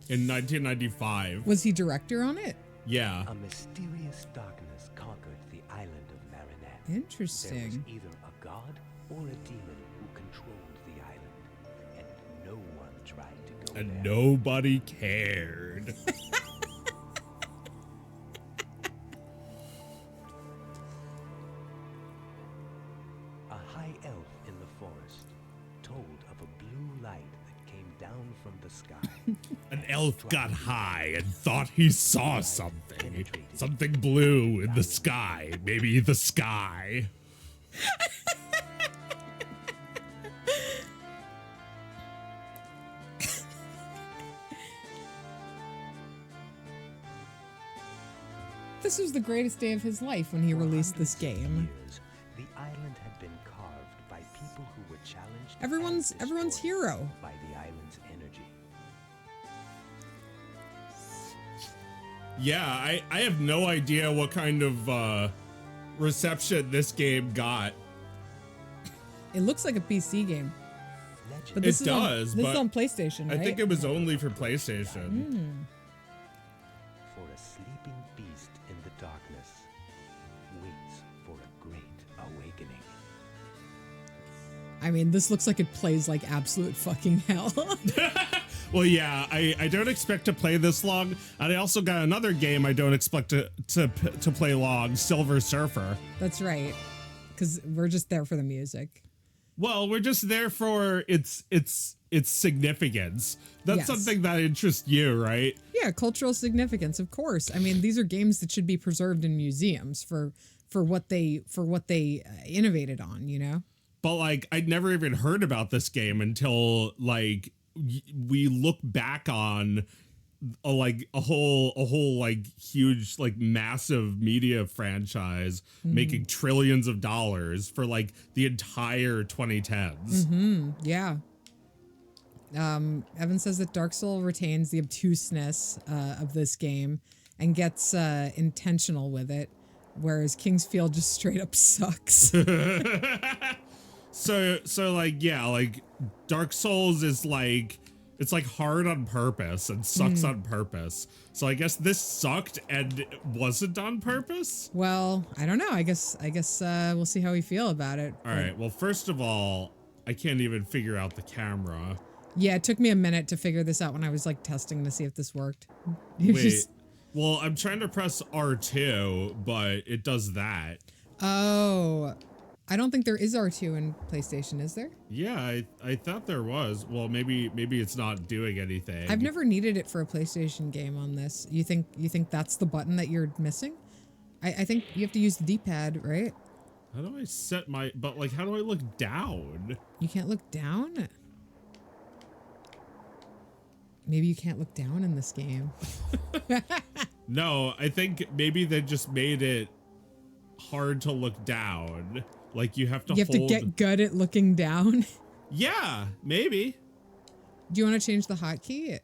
S2: in 1995.
S1: Was he director on it?
S2: Yeah.
S3: A mysterious darkness conquered the island of Marinette.
S1: Interesting.
S3: There was either a god or a demon who controlled the island, and no one tried to go
S2: And
S3: there.
S2: nobody cared.
S3: A high elf in the forest told of a blue light that came down from the sky.
S2: An elf got high and thought he saw something. Something blue in the sky. Maybe the sky.
S1: This was the greatest day of his life when he released this game.
S3: Years, the island had been carved by people who were challenged.
S1: Everyone's
S3: and destroyed
S1: hero.
S3: by the island's energy.
S2: Yeah, I have no idea what kind of reception this game got.
S1: It looks like a PC game.
S3: Legend
S1: But this
S2: It
S1: is
S2: does,
S1: on, this
S2: but
S1: is on PlayStation, right?
S2: I think it was only for PlayStation.
S3: for a sleeping beast in the darkness waits for a great awakening.
S1: I mean, this looks like it plays like absolute fucking hell.
S2: Well, yeah, I don't expect to play this long. And I also got another game I don't expect to play long, Silver Surfer.
S1: That's right. Because we're just there for the music.
S2: Well, we're just there for its significance. That's
S1: Yes.
S2: something that interests you, right?
S1: Yeah, cultural significance, of course. I mean, these are games that should be preserved in museums for what they innovated on, you know?
S2: But like, I'd never even heard about this game until like we look back on a whole like huge like massive media franchise making trillions of dollars for like the entire 2010s.
S1: Yeah. Evan says that Dark Soul retains the obtuseness of this game and gets intentional with it, whereas Kingsfield just straight up sucks.
S2: So like, yeah, like Dark Souls is like, it's like hard on purpose and sucks on purpose. So I guess this sucked and wasn't on purpose.
S1: Well, I don't know. I guess we'll see how we feel about it.
S2: All right. Well, first of all, I can't even figure out the camera.
S1: Yeah, it took me a minute to figure this out when I was like testing to see if this worked. It was
S2: Wait.
S1: just-
S2: Well, I'm trying to press R2, but it does that.
S1: oh, I don't think there is R2 in PlayStation, is there?
S2: Yeah, I thought there was. Well, maybe it's not doing anything.
S1: I've never needed it for a PlayStation game on this. You think that's the button that you're missing? I think you have to use the D-pad, right?
S2: How do I set my... But, like, how do I look down?
S1: You can't look down? Maybe you can't look down in this game.
S2: No, I think maybe they just made it hard to look down. Like, you have to
S1: You have to get good at looking down?
S2: Yeah, maybe.
S1: Do you want to change the hotkey?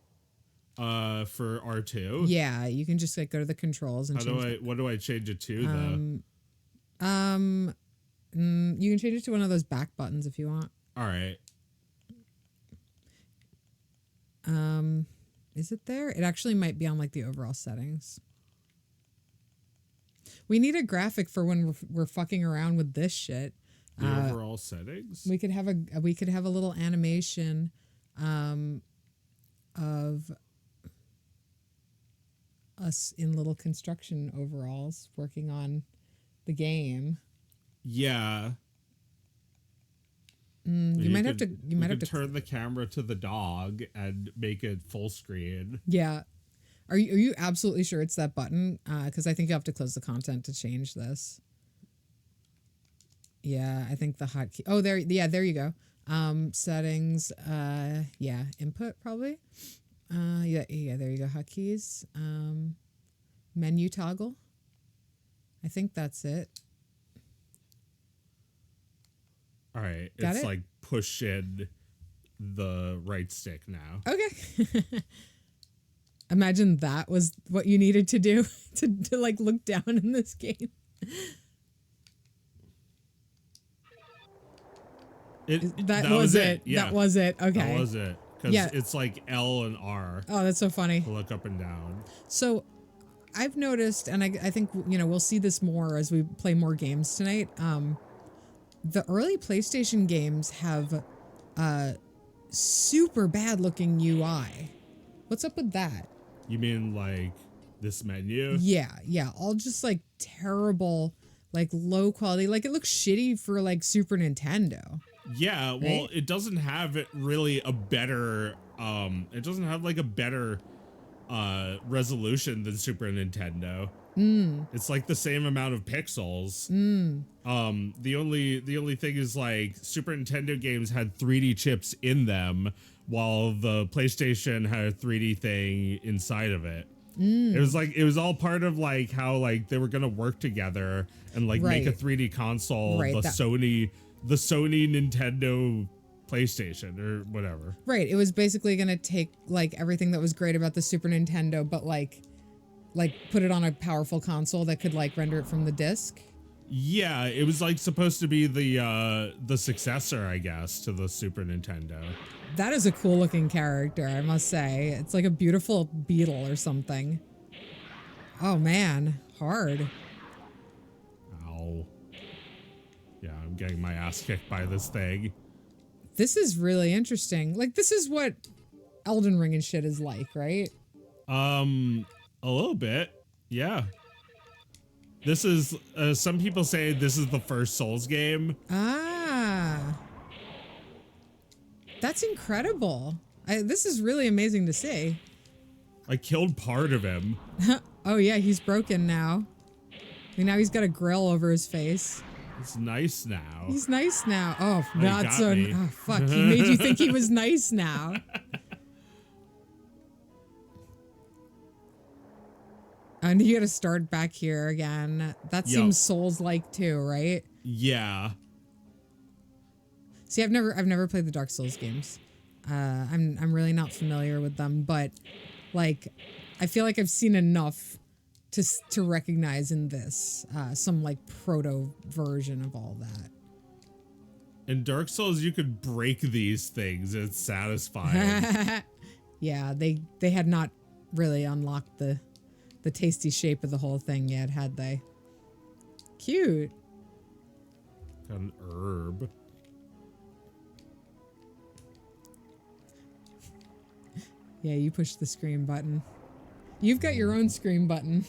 S2: For R2?
S1: Yeah, you can just, like, go to the controls and
S2: what do I change it to, though?
S1: You can change it to one of those back buttons if you want.
S2: All right.
S1: Is it there? It actually might be on like the overall settings. We need a graphic for when we're fucking around with this shit.
S2: The overall settings?
S1: We could have a little animation of us in little construction overalls working on the game.
S2: Yeah.
S1: You might have to
S2: turn the camera to the dog and make it full screen.
S1: Yeah. Are you absolutely sure it's that button? Because I think you have to close the content to change this. Yeah, I think the hotkey. Oh, there. Yeah, there you go. Settings. Yeah, input probably. Yeah. There you go. Hotkeys. Menu toggle. I think that's it.
S2: All right,
S1: Got
S2: it's
S1: it?
S2: like push in the right stick now.
S1: Okay. Imagine that was what you needed to do to like look down in this game. That was it.
S2: Yeah.
S1: That was it. Okay.
S2: That was it. Because
S1: Yeah.
S2: it's like L and R
S1: Oh, that's so funny.
S2: to look up and down.
S1: So I've noticed, and I think, we'll see this more as we play more games tonight. The early PlayStation games have super bad looking UI. What's up with that?
S2: You mean like this menu?
S1: Yeah. All just like terrible, like low quality. Like it looks shitty for like Super Nintendo.
S2: Yeah, well,
S1: Right?
S2: it doesn't have really a better, it doesn't have like a better resolution than Super Nintendo. It's like the same amount of pixels. The only thing is like Super Nintendo games had 3D chips in them, while the PlayStation had a 3D thing inside of it. It was all part of like how like they were gonna work together and like make a 3D console,
S1: Right,
S2: the Sony Nintendo PlayStation or whatever.
S1: Right. It was basically going to take like everything that was great about the Super Nintendo, but like put it on a powerful console that could like render it from the disc.
S2: Yeah, it was like supposed to be the successor, I guess, to the Super Nintendo.
S1: That is a cool looking character, I must say. It's like a beautiful beetle or something. Oh man, hard.
S2: Ow. Yeah, I'm getting my ass kicked by this thing.
S1: This is really interesting. Like this is what Elden Ring and shit is like, right?
S2: A little bit. Yeah. This is some people say this is the first Souls game.
S1: Ah. That's incredible. This is really amazing to see.
S2: I killed part of him.
S1: Oh yeah, he's broken now. And now he's got a grill over his face.
S2: It's nice now.
S1: He's nice now. Oh,
S2: he
S1: not
S2: got
S1: so.
S2: me.
S1: Oh, fuck. He made you think he was nice now. And you got to start back here again. That seems Souls-like too, right?
S2: Yeah.
S1: See, I've never played the Dark Souls games. I'm really not familiar with them, but like, I feel like I've seen enough to recognize in this some like proto version of all that.
S2: In Dark Souls, you could break these things. It's satisfying.
S1: Yeah, they had not really unlocked the tasty shape of the whole thing yet, had they? Cute.
S2: Got an herb.
S1: Yeah, you push the scream button. You've got your own scream button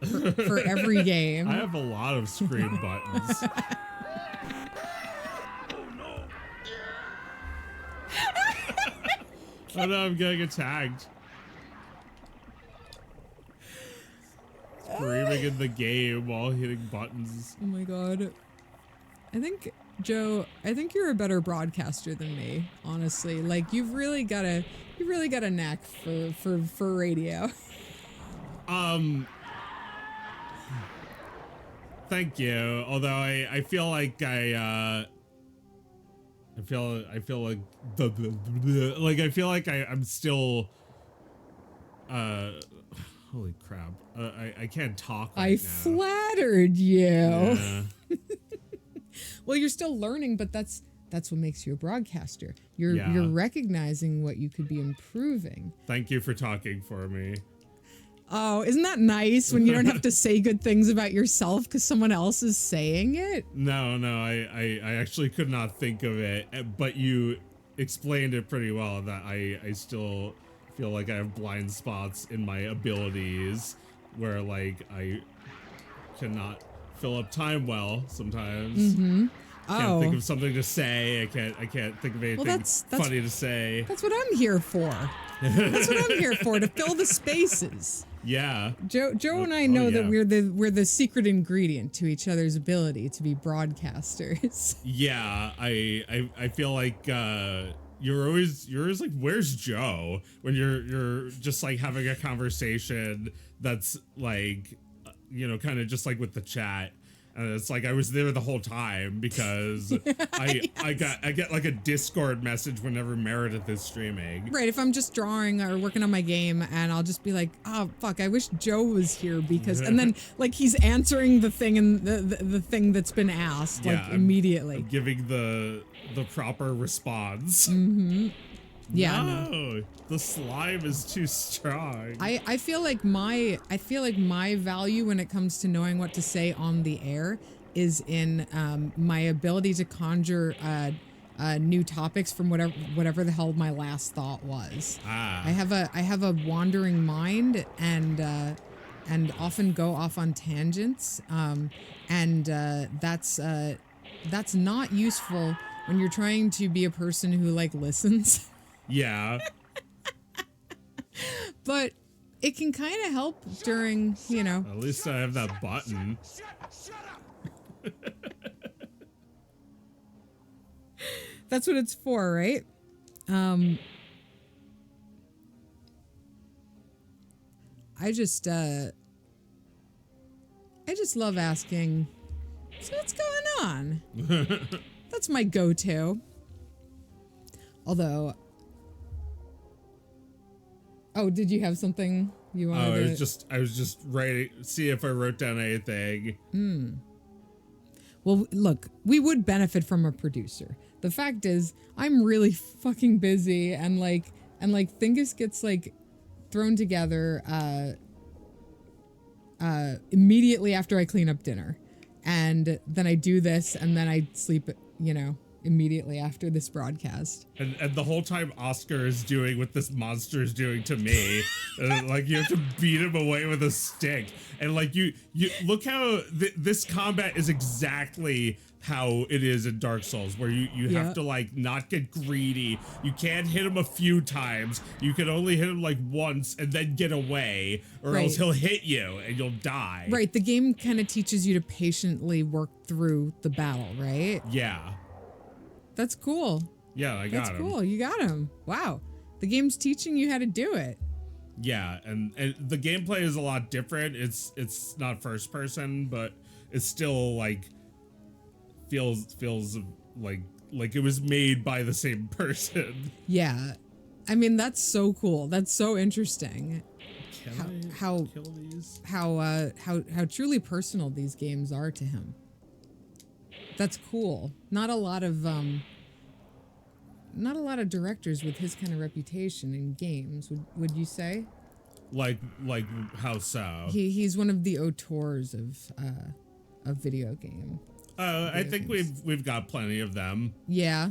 S1: for every game.
S2: I have a lot of scream buttons. Oh no, I'm getting attacked. Screaming in the game while hitting buttons.
S1: Oh my god. I think, Joe, I think you're a better broadcaster than me, honestly. Like, you've really got a knack for radio.
S2: Thank you. Although I feel like I feel like I feel like I'm still holy crap. I can't talk right now.
S1: Flattered you.
S2: Yeah.
S1: Well, you're still learning, but that's what makes you a broadcaster. You're recognizing what you could be improving.
S2: Thank you for talking for me.
S1: Oh, isn't that nice when you don't have to say good things about yourself because someone else is saying it?
S2: No, I actually could not think of it, but you explained it pretty well that I still feel like I have blind spots in my abilities where like I cannot fill up time well sometimes.
S1: Mm-hmm.
S2: Can't think of something to say. I can't think of anything funny to say.
S1: That's what I'm here for. That's what I'm here for, to fill the spaces.
S2: Yeah.
S1: Joe and I know that we're the secret ingredient to each other's ability to be broadcasters.
S2: Yeah, I feel like you're always like, where's Joe? When you're just like having a conversation that's like, you know, kind of just like with the chat. And it's like I was there the whole time because I get like a Discord message whenever Meredith is streaming.
S1: Right, if I'm just drawing or working on my game and I'll just be like, oh fuck, I wish Joe was here because, and then like he's answering the thing and the thing that's been asked like immediately.
S2: I'm giving the proper response.
S1: Mm-hmm. Yeah.
S2: No, the slime is too strong.
S1: I feel like my value when it comes to knowing what to say on the air is in my ability to conjure new topics from whatever the hell my last thought was. I have a wandering mind and often go off on tangents, and that's not useful when you're trying to be a person who like listens.
S2: Yeah.
S1: But it can kind of help during, you know.
S2: At least I have that button.
S1: That's what it's for, right? I just love asking, so what's going on? That's my go-to. Although, oh, did you have something you wanted
S2: I was just writing, see if I wrote down anything.
S1: Well, look, we would benefit from a producer. The fact is, I'm really fucking busy and like Thingus gets like thrown together immediately after I clean up dinner. And then I do this and then I sleep, you know, immediately after this broadcast.
S2: And the whole time Oscar is doing what this monster is doing to me. And, like, you have to beat him away with a stick. And like you look how this combat is exactly how it is in Dark Souls, where you have to like not get greedy. You can't hit him a few times. You can only hit him like once and then get away, or else he'll hit you and you'll die.
S1: Right. The game kind of teaches you to patiently work through the battle, right?
S2: Yeah.
S1: That's cool.
S2: Yeah, I got him.
S1: That's cool. You got him. Wow. The game's teaching you how to do it.
S2: Yeah, and the gameplay is a lot different. It's not first person, but it's still like feels like it was made by the same person.
S1: Yeah. I mean, that's so cool. That's so interesting. How truly personal these games are to him. That's cool. Not a lot of directors with his kind of reputation in games, would you say?
S2: Like how so?
S1: He's one of the auteurs of video game.
S2: I think we've got plenty of them.
S1: Yeah.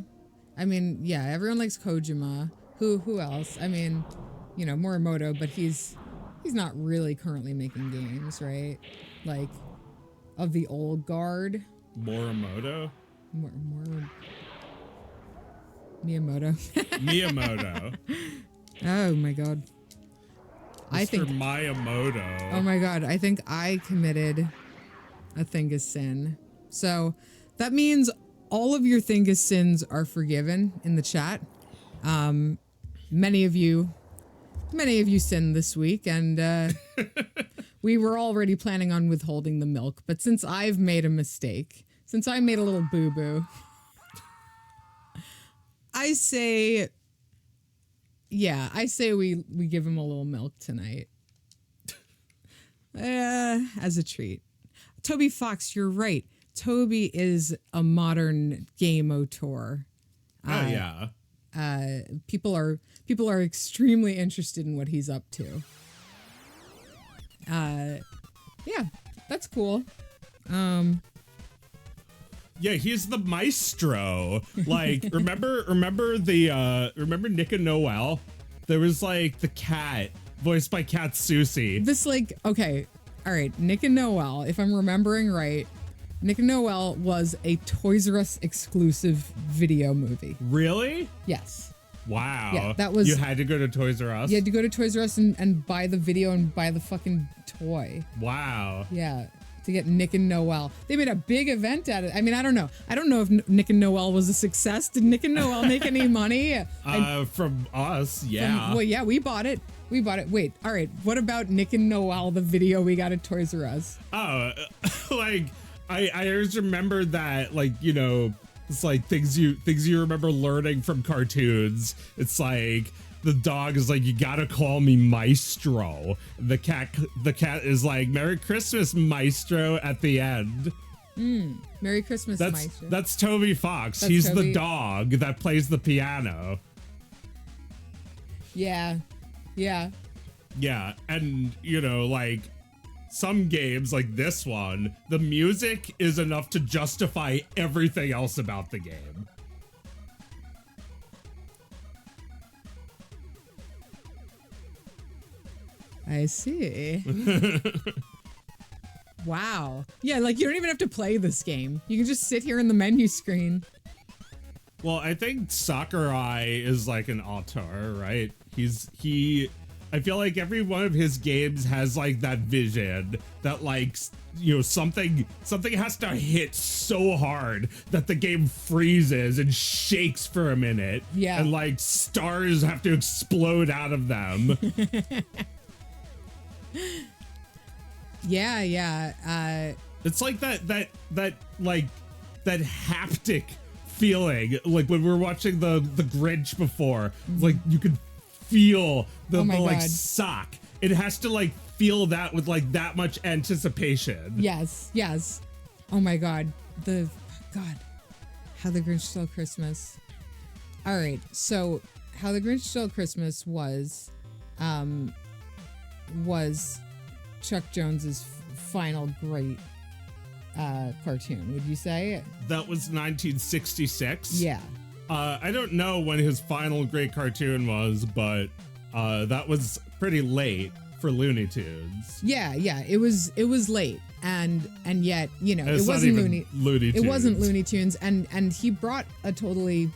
S1: I mean, yeah, everyone likes Kojima. Who else? I mean, you know, Morimoto, but he's not really currently making games, right? Like, of the old guard.
S2: Morimoto?
S1: Miyamoto.
S2: Miyamoto.
S1: Oh my god. I
S2: Mr.
S1: think.
S2: Miyamoto.
S1: Oh my god. I think I committed a Thingus sin. So that means all of your Thingus sins are forgiven in the chat. Many of you sinned this week, and we were already planning on withholding the milk. But since I've made a mistake, since I made a little boo-boo, I say we give him a little milk tonight. As a treat. Toby Fox, you're right. Toby is a modern game auteur.
S2: Oh yeah.
S1: People are extremely interested in what he's up to. Yeah, that's cool.
S2: Yeah, he's the maestro. Like, remember Nick and Noel? There was like the cat voiced by Katsusi.
S1: This okay, all right, Nick and Noel, if I'm remembering right, Nick and Noel was a Toys R Us exclusive video movie.
S2: Really?
S1: Yes.
S2: Wow.
S1: Yeah, that was.
S2: You had to go to Toys R Us?
S1: You had to go to Toys R Us and buy the video and buy the fucking toy.
S2: Wow.
S1: Yeah, to get Nick and Noel. They made a big event out of it. I mean, I don't know. I don't know if Nick and Noel was a success. Did Nick and Noel make any money?
S2: From us, yeah.
S1: Well, yeah, we bought it. We bought it. Wait, all right. What about Nick and Noel, the video we got at Toys R Us?
S2: Oh, like, I always remember that, like, you know, it's like things you remember learning from cartoons. It's like the dog is like, you gotta call me Maestro. The cat is like, Merry Christmas, Maestro, at the end.
S1: Merry Christmas, Maestro.
S2: That's Toby Fox.
S1: That's
S2: He's
S1: Toby.
S2: the dog that plays the piano.
S1: Yeah. Yeah.
S2: Yeah, and you know, like some games like this one, the music is enough to justify everything else about the game.
S1: I see. Wow. Yeah, like you don't even have to play this game. You can just sit here in the menu screen.
S2: Well, I think Sakurai is like an auteur, right? I feel like every one of his games has like that vision that like, you know, something has to hit so hard that the game freezes and shakes for a minute.
S1: Yeah.
S2: And like stars have to explode out of them.
S1: Yeah.
S2: It's like that haptic feeling, like when we were watching the Grinch before, like you could feel the like
S1: God.
S2: sock. It has to like feel that with like that much anticipation.
S1: Yes. Oh my God. How the Grinch Stole Christmas. All right. So How the Grinch Stole Christmas was Chuck Jones's final great cartoon, would you say?
S2: That was 1966.
S1: Yeah.
S2: I don't know when his final great cartoon was, but that was pretty late for Looney Tunes.
S1: Yeah. It was late, and yet, you know,
S2: It's
S1: it
S2: not
S1: wasn't
S2: even
S1: Looney.
S2: Tunes.
S1: It wasn't Looney Tunes, and he brought a totally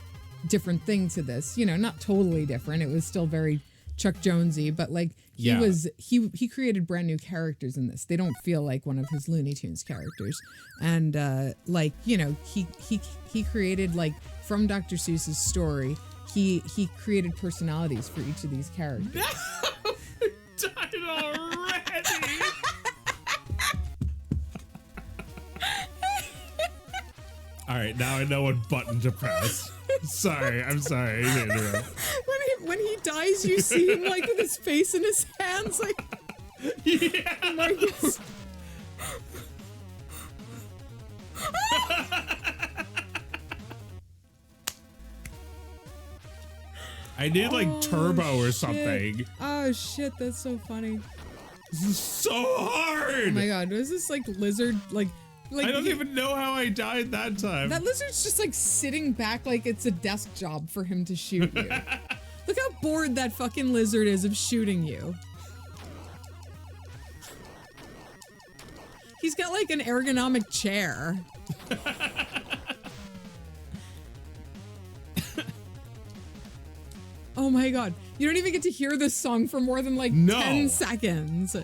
S1: different thing to this. You know, not totally different. It was still very Chuck Jonesy, but like he created brand new characters in this. They don't feel like one of his Looney Tunes characters, and like, you know, he created, like, from Dr. Seuss's story, he created personalities for each of these characters.
S2: No, it died already. All right, now I know what button to press. Sorry, I'm sorry. I didn't interrupt.
S1: When he dies, you see him like with his face in his hands, like.
S2: Yeah.
S1: Oh my God.
S2: I need like turbo or
S1: shit.
S2: something.
S1: Oh shit, that's so funny.
S2: This is so hard.
S1: Oh my God, was this like lizard like
S2: I don't even know how I died that time.
S1: that lizard's just like sitting back like it's a desk job for him to shoot you. Look how bored that fucking lizard is of shooting you. He's got like an ergonomic chair. Oh my god. You don't even get to hear this song for more than like
S2: No.
S1: 10 seconds.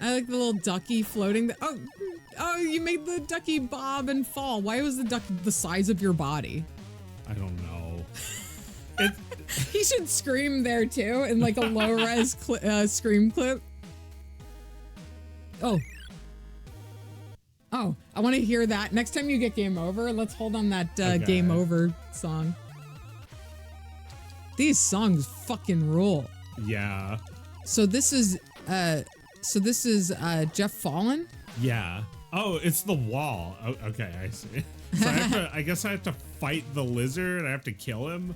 S1: I like the little ducky floating. Oh, you made the ducky bob and fall. Why was the duck the size of your body?
S2: I don't know.
S1: He should scream there too in like a low res scream clip. Oh, I want to hear that. Next time you get game over, let's hold on that game over song. These songs fucking rule.
S2: Yeah.
S1: So this is Jeff Fallen?
S2: Yeah. Oh, it's the wall. Oh, okay, I see. So I guess I have to fight the lizard. I have to kill him.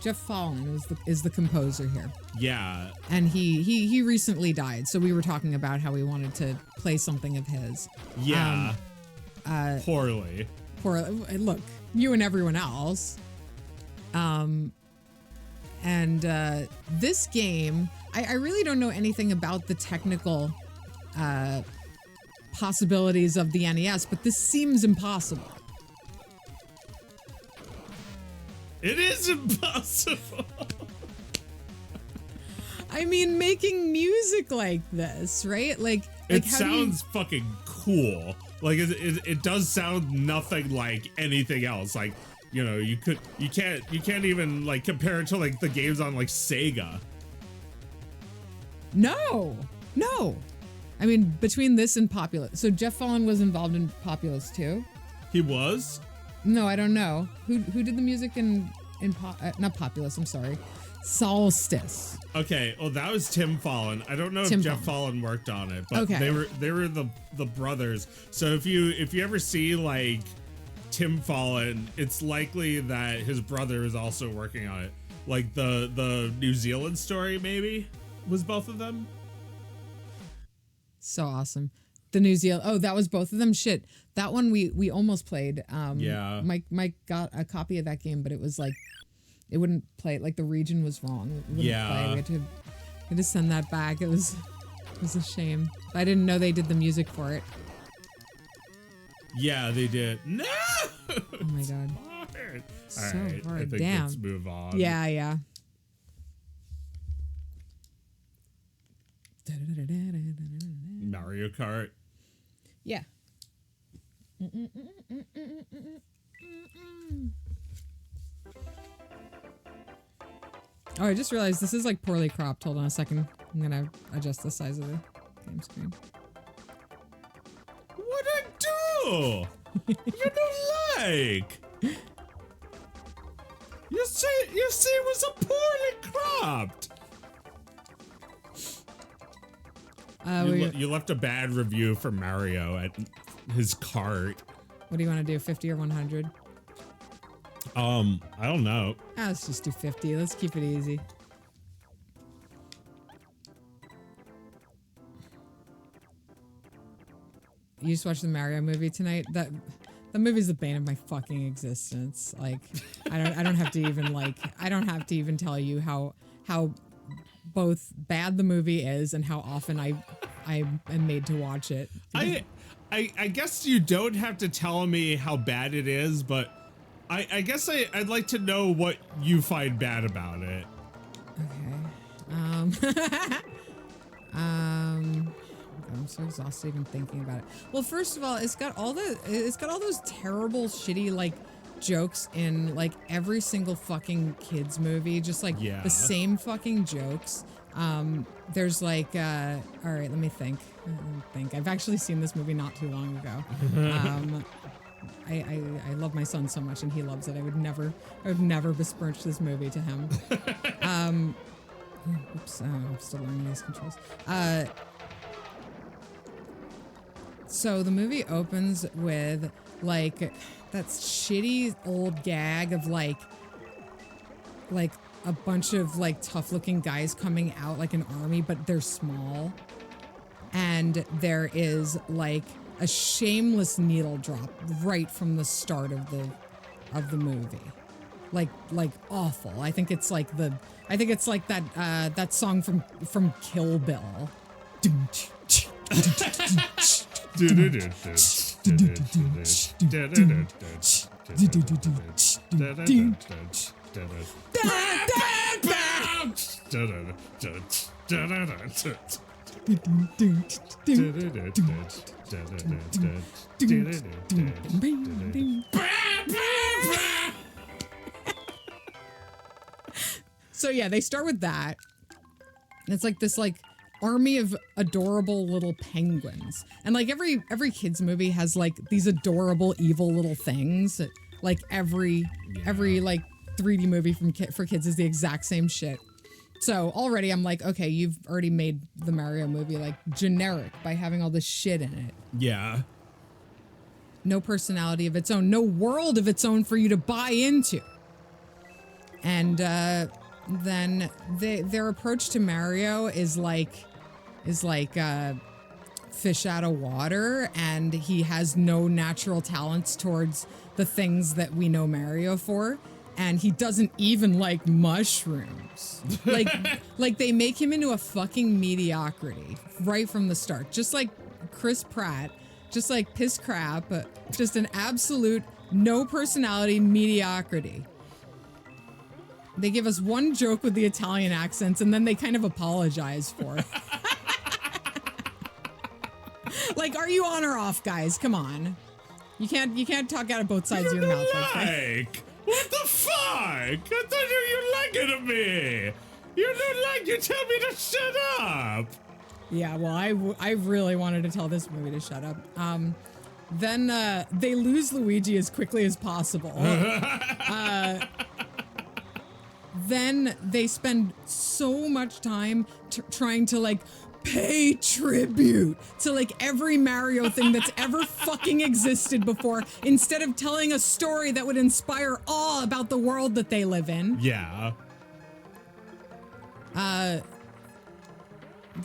S1: Jeff Fallen is the composer here.
S2: Yeah.
S1: And he recently died, so we were talking about how we wanted to play something of his.
S2: Yeah. Poorly.
S1: Look, you and everyone else. This game, I really don't know anything about the technical possibilities of the NES, but this seems impossible.
S2: It is impossible.
S1: I mean, making music like this, right? Like
S2: it
S1: how
S2: sounds fucking cool. Like it does sound nothing like anything else. Like, you know, you can't even like compare it to like the games on like Sega.
S1: No. I mean, between this and Populous. So Jeff Fallen was involved in Populous too?
S2: He was?
S1: No, I don't know. Who did the music in not Populous, I'm sorry. Solstice.
S2: Okay, well that was Tim Fallen. I don't know if Jeff Fallen worked on it, but
S1: okay.
S2: they were the brothers. So if you ever see like Tim Fallen, it's likely that his brother is also working on it. Like the New Zealand story maybe was both of them.
S1: So awesome. The New Zealand. Oh, that was both of them. Shit. That one we almost played.
S2: Yeah.
S1: Mike got a copy of that game, but it was like it wouldn't play. Like the region was wrong. It wouldn't play. We had to send that back. It was a shame. I didn't know they did the music for it.
S2: Yeah, they did. No.
S1: Oh my god.
S2: Hard.
S1: So
S2: All right,
S1: hard.
S2: I think
S1: Damn.
S2: let's move on.
S1: Yeah.
S2: Mario Kart.
S1: Yeah. Oh, I just realized this is like poorly cropped. Hold on a second. I'm gonna adjust the size of the game screen.
S2: What'd I do? You don't like. You say it was a poorly cropped. You left a bad review for Mario at his cart.
S1: What do you want to do, 50 or 100?
S2: I don't know.
S1: Let's just do 50. Let's keep it easy. You just watched the Mario movie tonight? That movie's the bane of my fucking existence. Like, I don't have to even tell you how both bad the movie is and how often I am made to watch it.
S2: I guess you don't have to tell me how bad it is, but I guess I'd like to know what you find bad about it.
S1: Okay. I'm so exhausted even thinking about it. Well, first of all, it's got all those terrible, shitty like jokes in like every single fucking kids movie, just like the same fucking jokes. There's like all right, let me think. I've actually seen this movie not too long ago. I love my son so much and he loves it. I would never besmirch this movie to him. Oops, I'm still learning these controls. So the movie opens with like that shitty old gag of like a bunch of like tough looking guys coming out like an army, but they're small. And there is like a shameless needle drop right from the start of the movie. Like awful. I think it's like that song from Kill Bill. So yeah, they start with that. And it's like this like army of adorable little penguins. And like every kids movie has like these adorable evil little things. Like every like 3D movie for kids is the exact same shit. So already I'm like, okay, you've already made the Mario movie like generic by having all this shit in it.
S2: Yeah.
S1: No personality of its own, no world of its own for you to buy into. And then their approach to Mario is like fish out of water, and he has no natural talents towards the things that we know Mario for. And he doesn't even like mushrooms. Like they make him into a fucking mediocrity right from the start. Just like Chris Pratt, just like piss crap, just an absolute no personality mediocrity. They give us one joke with the Italian accents and then they kind of apologize for it. Like, are you on or off, guys? Come on. You can't talk out of both sides of your mouth like that.
S2: What the fuck? I thought you liked it of me. You don't like. You tell me to shut up.
S1: Yeah, well, I really wanted to tell this movie to shut up. Then they lose Luigi as quickly as possible. Then they spend so much time trying to like pay tribute to like every Mario thing that's ever fucking existed before, instead of telling a story that would inspire awe about the world that they live in.
S2: Yeah.
S1: They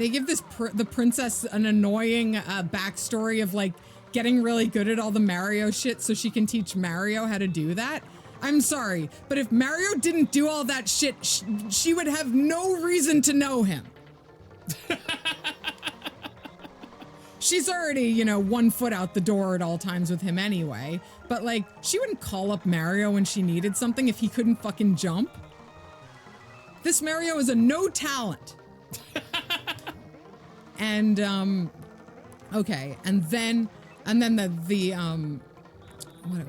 S1: give the princess an annoying backstory of like getting really good at all the Mario shit so she can teach Mario how to do that. I'm sorry, but if Mario didn't do all that shit, she would have no reason to know him. She's already, 1 foot out the door at all times with him anyway, but like, she wouldn't call up Mario when she needed something if he couldn't fucking jump. This Mario is a no talent. And, okay, and then what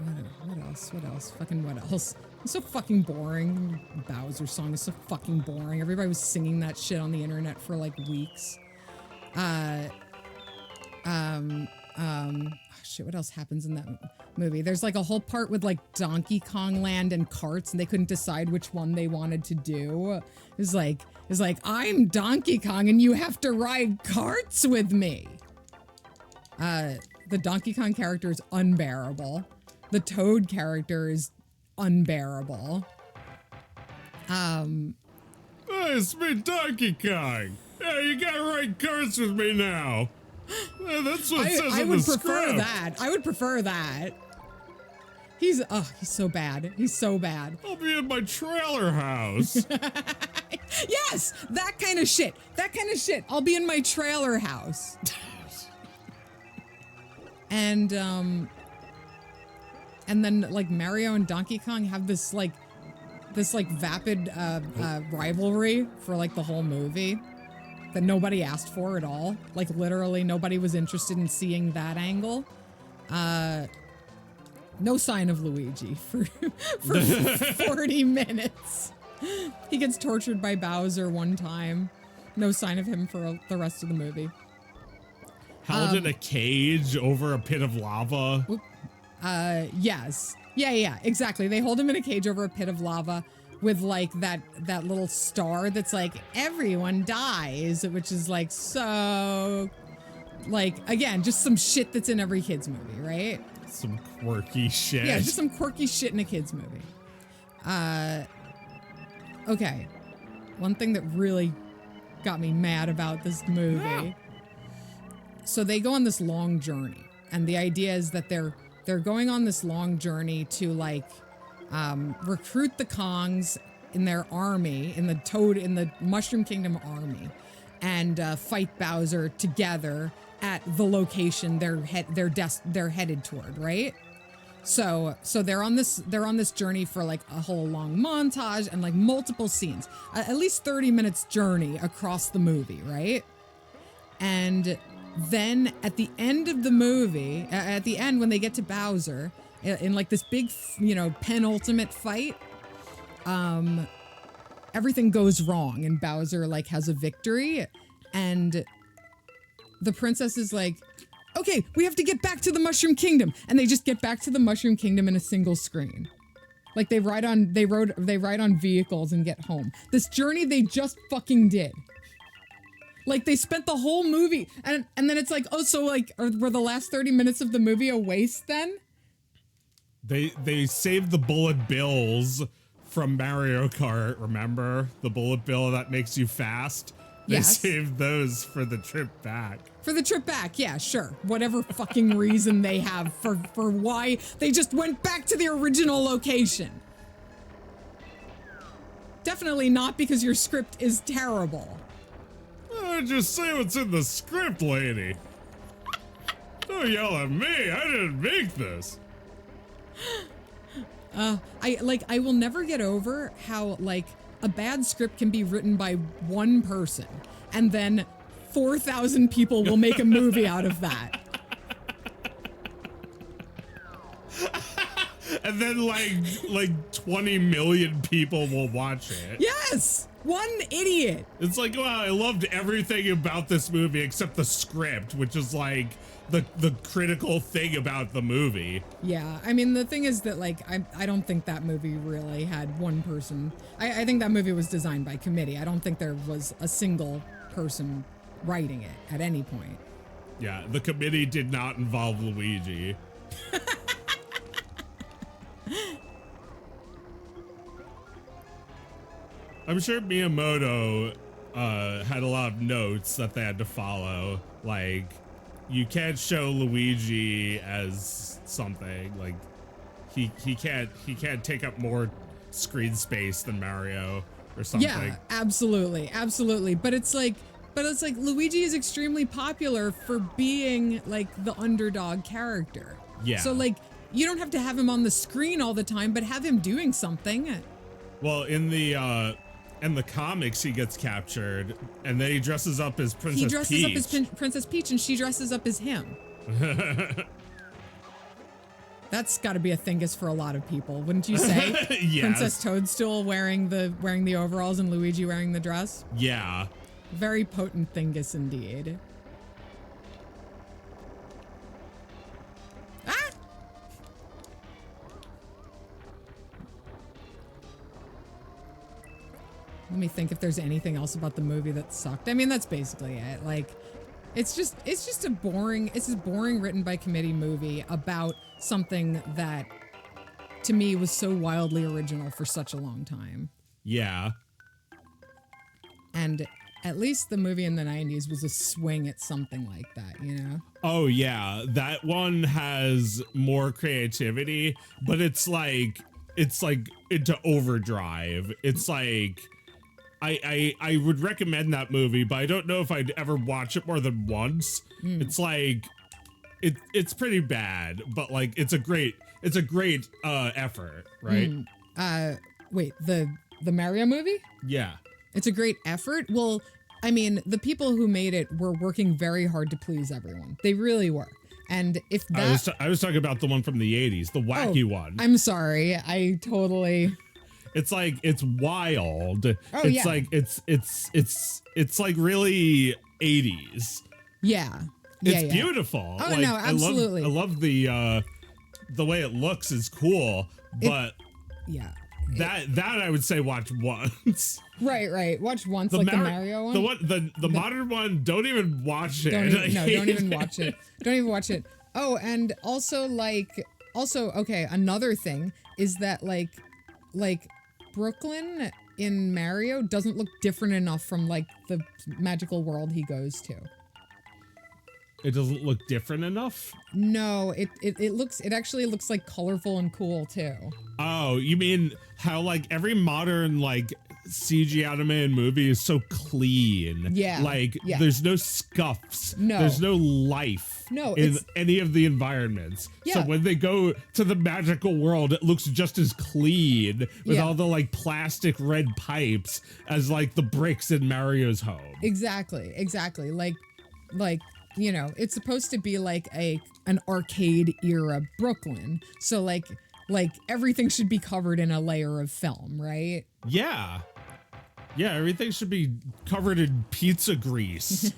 S1: else? Fucking what else? It's so fucking boring. Bowser song is so fucking boring. Everybody was singing that shit on the internet for like weeks. Shit, what else happens in that movie? There's like a whole part with like Donkey Kong Land and carts, and they couldn't decide which one they wanted to do. It's like, I'm Donkey Kong and you have to ride carts with me. The Donkey Kong character is unbearable. The Toad character is unbearable.
S2: It's me, Donkey Kong. Yeah, you gotta ride carts with me now. That's what it says
S1: I
S2: in
S1: would
S2: the
S1: prefer
S2: script.
S1: that. I would prefer that. He's so bad. He's so bad.
S2: I'll be in my trailer house.
S1: Yes, that kind of shit. That kind of shit. I'll be in my trailer house. And then like Mario and Donkey Kong have this vapid rivalry for like the whole movie that nobody asked for at all. Like literally nobody was interested in seeing that angle. No sign of Luigi for 40 minutes. He gets tortured by Bowser one time. No sign of him for the rest of the movie.
S2: Held in a cage over a pit of lava.
S1: Yes. Yeah, exactly. They hold him in a cage over a pit of lava with like that little star that's like, everyone dies, which is like, so like, again, just some shit that's in every kid's movie, right?
S2: Some quirky shit.
S1: Yeah, just some quirky shit in a kid's movie. Okay. One thing that really got me mad about this movie. Yeah. So they go on this long journey, and the idea is that they're going on this long journey to like recruit the Kongs in their army, in the Mushroom Kingdom army, and fight Bowser together at the location they're headed toward, right? So they're on this journey for like a whole long montage and like multiple scenes, at least 30 minutes journey across the movie, right? And then at the end of the movie, at the end when they get to Bowser in like this big, penultimate fight, everything goes wrong and Bowser like has a victory, and the princess is like, okay, we have to get back to the Mushroom Kingdom, and they just get back to the Mushroom Kingdom in a single screen. Like they ride on vehicles and get home. This journey they just fucking did. Like they spent the whole movie, and then it's like, oh, so like, were the last 30 minutes of the movie a waste then?
S2: They saved the bullet bills from Mario Kart. Remember the bullet bill that makes you fast? They
S1: Yes.
S2: saved those for the trip back.
S1: For the trip back, yeah, sure. Whatever fucking reason they have for why they just went back to the original location. Definitely not because your script is terrible.
S2: Just say what's in the script, lady. Don't yell at me. I didn't make this.
S1: I will never get over how like a bad script can be written by one person and then 4,000 people will make a movie out of that.
S2: And then like 20 million people will watch it.
S1: Yes! One idiot.
S2: It's like, wow, I loved everything about this movie except the script, which is like the critical thing about the movie.
S1: Yeah, I mean, the thing is that, like, I don't think that movie really had one person. I think that movie was designed by committee. I don't think there was a single person writing it at any point.
S2: Yeah, the committee did not involve Luigi. I'm sure Miyamoto had a lot of notes that they had to follow. Like, you can't show Luigi as something. Like, he can't take up more screen space than Mario or something.
S1: Yeah, absolutely. But it's like Luigi is extremely popular for being like the underdog character.
S2: Yeah.
S1: So like, you don't have to have him on the screen all the time, but have him doing something.
S2: Well, in the comics, he gets captured, and then he dresses up as Princess Peach.
S1: He dresses up as Princess Peach, and she dresses up as him. That's got to be a Thingus for a lot of people, wouldn't you say?
S2: Yes.
S1: Princess Toadstool wearing the overalls and Luigi wearing the dress.
S2: Yeah.
S1: Very potent Thingus indeed. Ah! Let me think if there's anything else about the movie that sucked. I mean, that's basically it. Like, it's just a boring written by committee movie about something that to me was so wildly original for such a long time.
S2: Yeah.
S1: And at least the movie in the 90s was a swing at something like that, you know?
S2: Oh yeah, that one has more creativity, but it's like into overdrive. It's like I would recommend that movie, but I don't know if I'd ever watch it more than once. It's like it's pretty bad, but like it's a great effort, right?
S1: Wait, the Mario movie?
S2: Yeah.
S1: It's a great effort. Well, I mean, the people who made it were working very hard to please everyone. They really were. And if that
S2: I was talking about the one from the 80s, the wacky one.
S1: I'm sorry. I totally
S2: It's like it's wild.
S1: Oh,
S2: it's
S1: yeah.
S2: like it's like really 80s.
S1: Yeah.
S2: It's beautiful.
S1: Oh,
S2: like,
S1: no, absolutely.
S2: I love the way it looks is cool, but
S1: yeah.
S2: that I would say watch once.
S1: Right. Watch once, the Mario one.
S2: The modern one, don't even watch it.
S1: Don't even watch it. Don't even watch it. Oh, and also okay, another thing is that like Brooklyn in Mario doesn't look different enough from like the magical world he goes to.
S2: It doesn't look different enough?
S1: No, it actually looks like colorful and cool too.
S2: Oh, you mean how like every modern like CG animated movie is so clean.
S1: Yeah,
S2: Like
S1: yeah.
S2: there's no scuffs.
S1: No.
S2: There's no life
S1: No,
S2: in
S1: it's-
S2: any of the environments. So
S1: Yeah.
S2: when they go to the magical world, it looks just as clean with
S1: Yeah.
S2: all the like plastic red pipes as like the bricks in Mario's home.
S1: Exactly. Like, you know, it's supposed to be like an arcade era Brooklyn. So like everything should be covered in a layer of film, right?
S2: Yeah. Yeah, everything should be covered in pizza grease.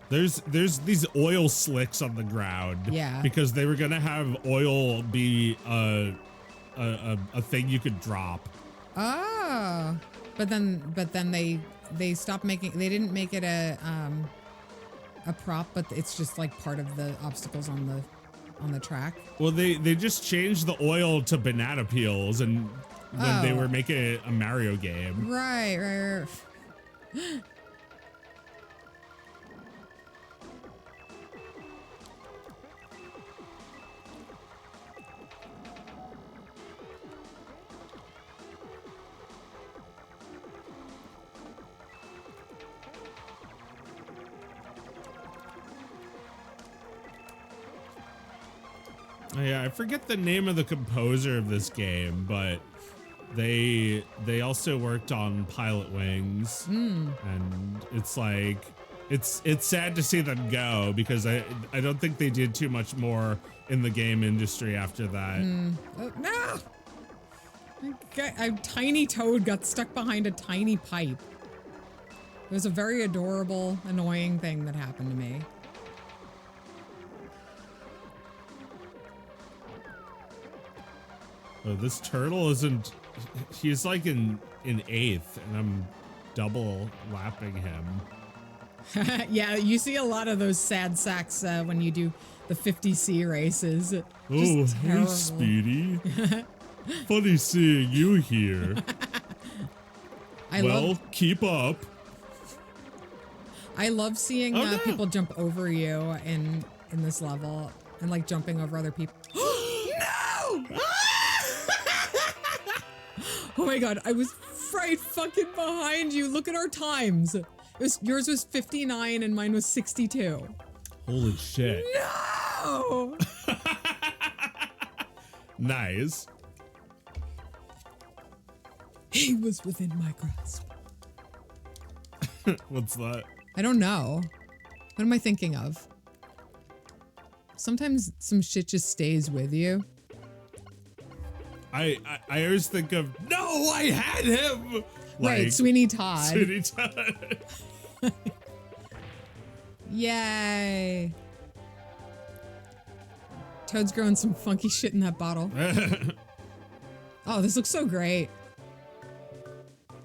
S2: There's these oil slicks on the ground.
S1: Yeah.
S2: Because they were gonna have oil be a thing you could drop.
S1: Oh. But then they stopped making, they didn't make it a prop, but it's just like part of the obstacles on the track.
S2: Well, they just changed the oil to banana peels and when they
S1: Oh.
S2: were making a Mario game.
S1: Right.
S2: Oh, yeah, I forget the name of the composer of this game, but they also worked on Pilot Wings, and it's like it's sad to see them go because I don't think they did too much more in the game industry after that.
S1: Oh, no! A tiny toad got stuck behind a tiny pipe. It was a very adorable, annoying thing that happened to me.
S2: Oh, this turtle isn't. He's like in eighth, and I'm double lapping him.
S1: Yeah, you see a lot of those sad sacks when you do the 50C races.
S2: Oh,
S1: Just
S2: hey,
S1: terrible.
S2: Speedy. Funny seeing you here. Well, keep up.
S1: I love seeing
S2: Oh, no.
S1: people jump over you in this level and like jumping over other people. No! Oh my god, I was right fucking behind you. Look at our times. Yours was 59 and mine was 62.
S2: Holy shit.
S1: No!
S2: Nice.
S1: He was within my grasp.
S2: What's that?
S1: I don't know. What am I thinking of? Sometimes some shit just stays with you.
S2: I always think of, no, I had him.
S1: Right, Sweeney Todd.
S2: Sweeney Todd.
S1: Yay. Toad's growing some funky shit in that bottle. Oh, this looks so great.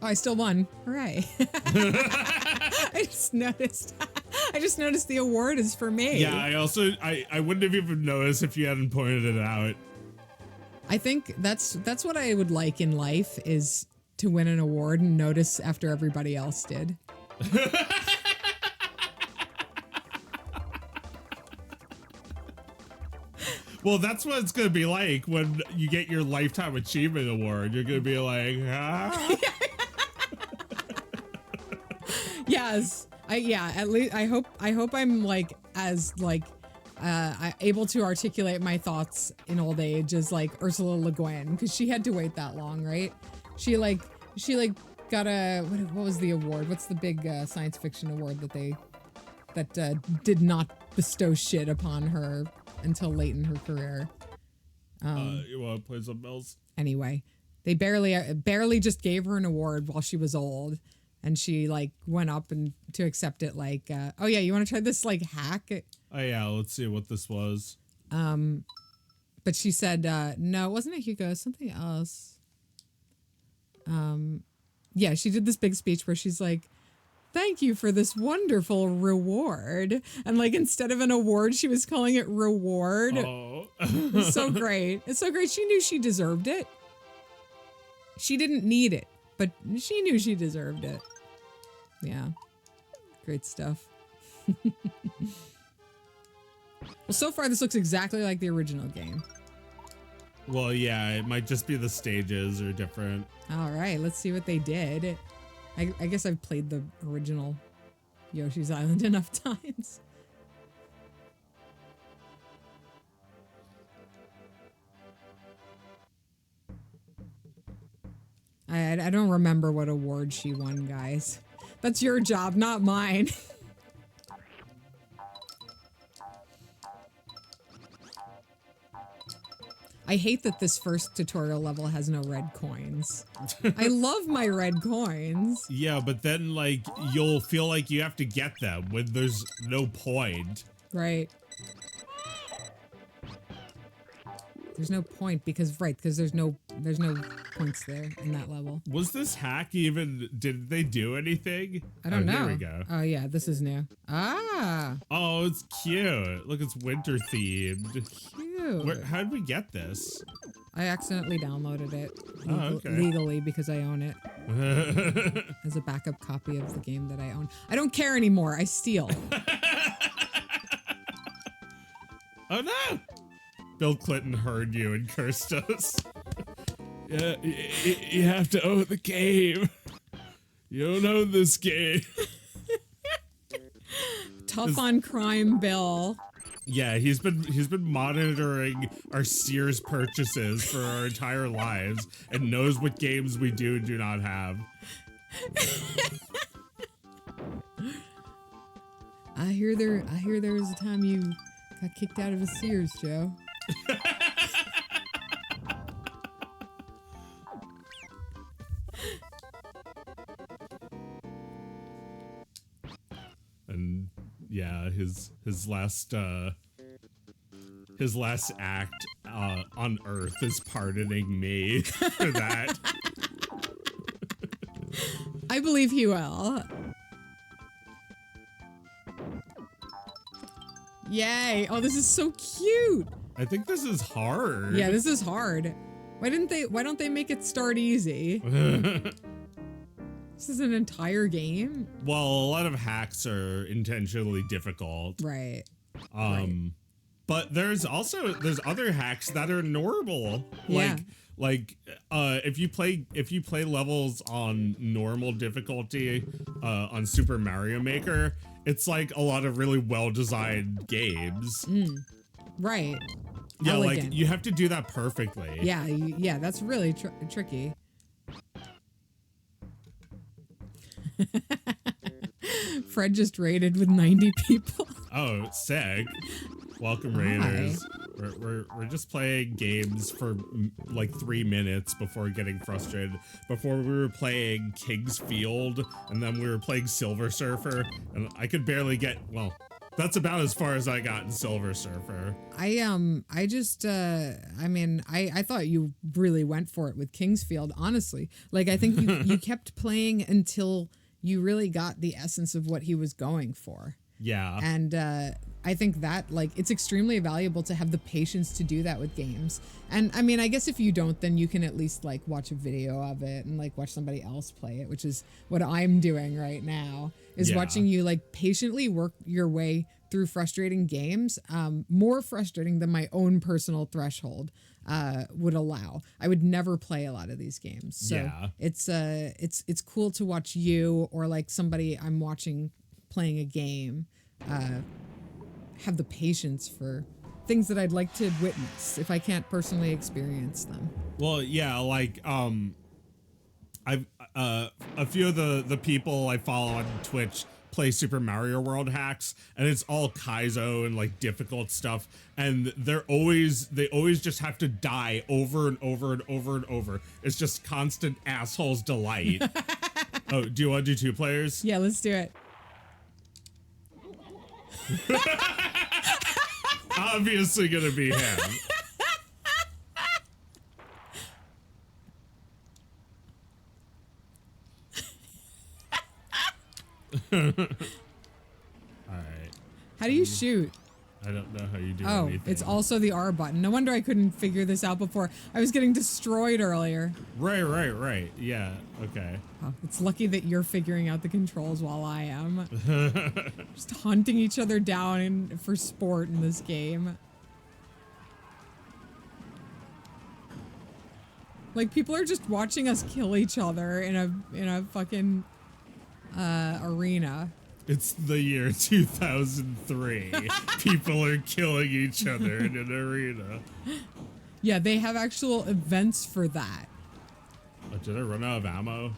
S1: Oh, I still won. Hooray. I just noticed the award is for me.
S2: Yeah, I wouldn't have even noticed if you hadn't pointed it out.
S1: I think that's what I would like in life is to win an award and notice after everybody else did.
S2: Well, that's what it's going to be like when you get your Lifetime Achievement Award. You're going to be like, ah.
S1: Yes. At least I hope I'm like as like able to articulate my thoughts in old age as like Ursula Le Guin, because she had to wait that long, right? She got a what was the award? What's the big science fiction award that did not bestow shit upon her until late in her career?
S2: You want to play something else?
S1: Anyway, they barely just gave her an award while she was old. And she like went up and to accept it like, oh yeah, you want to try this like hack?
S2: Oh yeah, let's see what this was.
S1: But she said, no, it wasn't a Hugo, something else. Yeah, she did this big speech where she's like, thank you for this wonderful reward. And like, instead of an award, she was calling it reward.
S2: Oh.
S1: It's so great. It's so great. She knew she deserved it. She didn't need it, but she knew she deserved it. Yeah. Great stuff. Well, so far this looks exactly like the original game.
S2: Well, yeah, it might just be the stages are different.
S1: All right, let's see what they did. I guess I've played the original Yoshi's Island enough times. I don't remember what award she won, guys. That's your job, not mine. I hate that this first tutorial level has no red coins. I love my red coins.
S2: Yeah, but then, like, you'll feel like you have to get them when there's no point.
S1: Right. There's no point because there's no points there in that level.
S2: Was this hack even, did they do anything?
S1: I don't know.
S2: Here we go.
S1: Oh yeah, this is new. Ah.
S2: Oh, it's cute. Look, it's winter themed.
S1: Cute.
S2: How did we get this?
S1: I accidentally downloaded it
S2: Okay.
S1: legally because I own it as a backup copy of the game that I own. I don't care anymore. I steal.
S2: Oh no! Bill Clinton heard you and cursed us. Yeah, you have to own the game. You don't own this game.
S1: Tough on crime, Bill.
S2: Yeah, he's been monitoring our Sears purchases for our entire lives and knows what games we do and do not have.
S1: I hear there was a time you got kicked out of a Sears, Joe.
S2: And yeah, his last act on Earth is pardoning me for that.
S1: I believe he will. Yay! Oh, this is so cute.
S2: I think this is hard.
S1: Yeah, this is hard. Why don't they make it start easy? This is an entire game?
S2: Well, a lot of hacks are intentionally difficult.
S1: Right.
S2: But there's other hacks that are normal.
S1: Yeah.
S2: If you play levels on normal difficulty on Super Mario Maker, it's like a lot of really well-designed games.
S1: Right.
S2: Yeah,
S1: Elegant.
S2: like you have to do that perfectly.
S1: Yeah, that's really tricky. Fred just raided with 90 people.
S2: Oh, sick. Welcome, Raiders. We're just playing games for like 3 minutes before getting frustrated. Before we were playing King's Field, and then we were playing Silver Surfer, and I could barely get, well, that's about as far as I got in Silver Surfer.
S1: I thought you really went for it with Kingsfield, honestly. Like, I think you kept playing until you really got the essence of what he was going for.
S2: Yeah.
S1: And I think that, like, it's extremely valuable to have the patience to do that with games. And I mean, I guess if you don't, then you can at least like watch a video of it and like watch somebody else play it, which is what I'm doing right now, is watching you like patiently work your way through frustrating games, more frustrating than my own personal threshold would allow. I would never play a lot of these games. So
S2: Yeah.
S1: it's cool to watch you or like somebody I'm watching playing a game have the patience for things that I'd like to witness if I can't personally experience them.
S2: Well, yeah, like I've a few of the people I follow on Twitch play Super Mario World hacks, and it's all Kaizo and like difficult stuff, and they always just have to die over and over and over and over. It's just constant assholes delight. Oh, do you want to do 2 players?
S1: Yeah, let's do it.
S2: Obviously gonna be him. All right.
S1: How do you shoot?
S2: I don't know how you do
S1: Oh,
S2: anything.
S1: it's also the R button. No wonder I couldn't figure this out before. I was getting destroyed earlier.
S2: Right. Yeah, okay.
S1: Oh, it's lucky that you're figuring out the controls while I am. Just hunting each other down for sport in this game. Like, people are just watching us kill each other in a fucking arena.
S2: It's the year 2003. People are killing each other in an arena.
S1: Yeah, they have actual events for that.
S2: Oh, did I run out of ammo?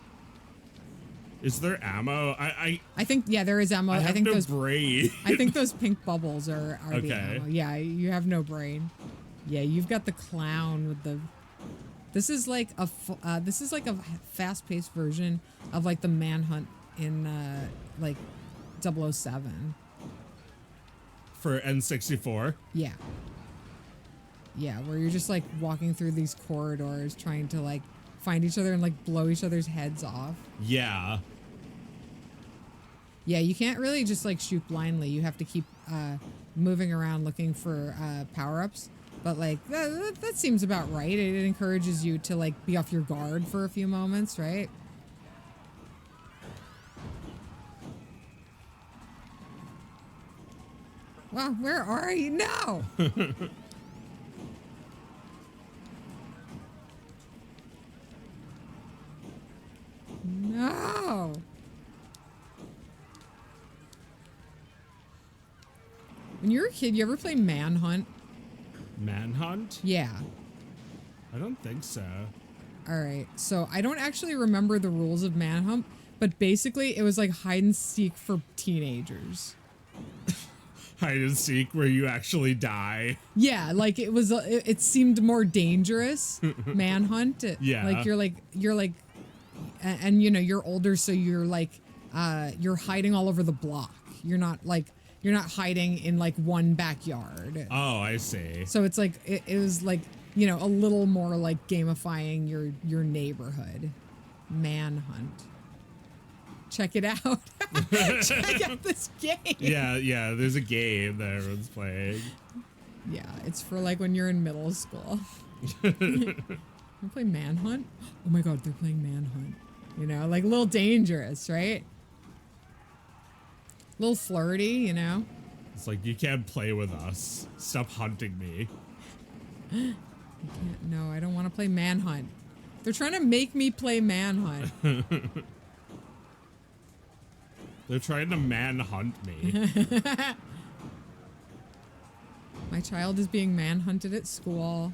S2: Is there ammo?
S1: I think, yeah, there is ammo.
S2: I have
S1: think
S2: no
S1: those
S2: brain.
S1: I think those pink bubbles are the
S2: Okay.
S1: ammo. Yeah, you have no brain. Yeah, you've got the clown with the. This is like a fast-paced version of like the manhunt in like 007.
S2: For N64?
S1: Yeah. Yeah, where you're just like walking through these corridors trying to like find each other and like blow each other's heads off.
S2: Yeah.
S1: Yeah, you can't really just like shoot blindly. You have to keep moving around looking for power-ups. But like that seems about right. It encourages you to like be off your guard for a few moments, right? Well, where are you? No! No! When you were a kid, you ever play Manhunt?
S2: Manhunt?
S1: Yeah.
S2: I don't think so.
S1: All right. So I don't actually remember the rules of Manhunt, but basically it was like hide and seek for teenagers.
S2: Hide and seek where you actually die.
S1: Yeah, like it was. It seemed more dangerous. Manhunt.
S2: Yeah.
S1: Like you're like, and you know you're older, so you're like, you're hiding all over the block. You're not hiding in like one backyard.
S2: Oh, I see.
S1: So it's like it was like, you know, a little more like gamifying your neighborhood. Manhunt. Check it out. Check out this game.
S2: Yeah, there's a game that everyone's playing.
S1: Yeah, it's for like when you're in middle school. You play Manhunt? Oh my god, they're playing Manhunt. You know, like a little dangerous, right? A little flirty, you know?
S2: It's like, you can't play with us. Stop hunting me.
S1: You can't, no, I don't want to play Manhunt. They're trying to make me play Manhunt.
S2: They're trying to manhunt me.
S1: My child is being manhunted at school.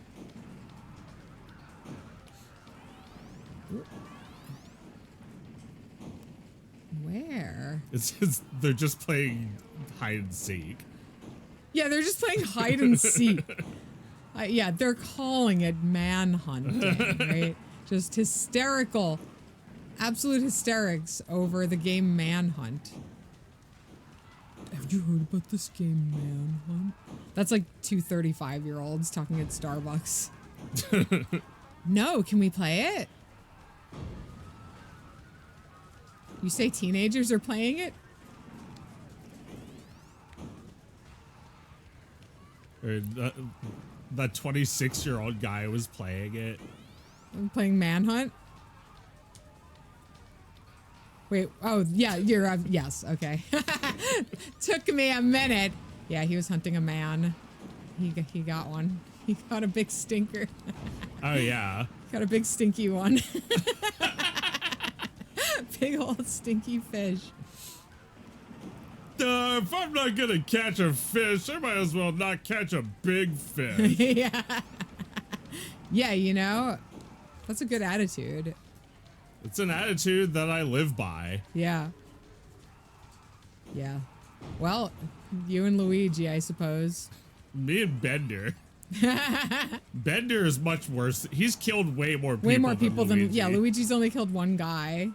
S1: Where?
S2: They're just playing hide and seek.
S1: Yeah, they're just playing hide and seek. Yeah, they're calling it manhunting, right? Just hysterical, absolute hysterics over the game Manhunt. Have you heard about this game Manhunt? That's like two 35-year-olds talking at Starbucks. No, can we play it? You say teenagers are playing it?
S2: Or that 26-year-old guy was playing it.
S1: I'm playing Manhunt? Wait, oh, yeah, you're, yes, okay. Took me a minute. Yeah, he was hunting a man. He got one. He got a big stinker.
S2: Oh, yeah.
S1: Got a big stinky one. Big old stinky fish.
S2: If I'm not gonna catch a fish, I might as well not catch a big fish.
S1: Yeah. Yeah, you know, that's a good attitude.
S2: It's an attitude that I live by.
S1: Yeah. Yeah. Well, you and Luigi, I suppose.
S2: Me and Bender. Bender is much worse. He's killed way more people.
S1: Way more people than
S2: Luigi.
S1: yeah, Luigi's only killed one guy.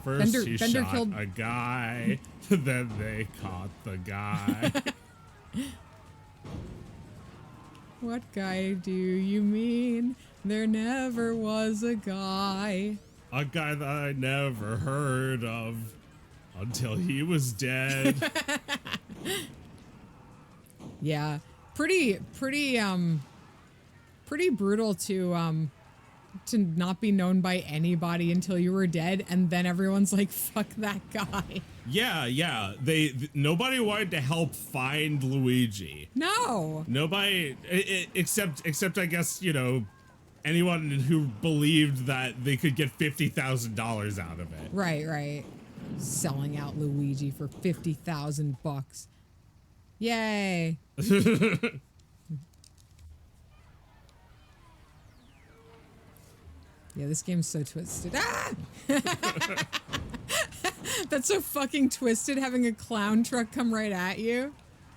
S2: First
S1: Bender
S2: he shot
S1: killed
S2: a guy, then they caught the guy.
S1: What guy do you mean? There never was a guy.
S2: A guy that I never heard of. Until he was dead.
S1: Yeah. Pretty brutal to not be known by anybody until you were dead, and then everyone's like, fuck that guy.
S2: Yeah. Nobody wanted to help find Luigi.
S1: No.
S2: Nobody, except I guess, you know, anyone who believed that they could get $50,000 out of it.
S1: Right. Selling out Luigi for $50,000. Yay. Yeah, this game's so twisted. Ah! That's so fucking twisted, having a clown truck come right at you.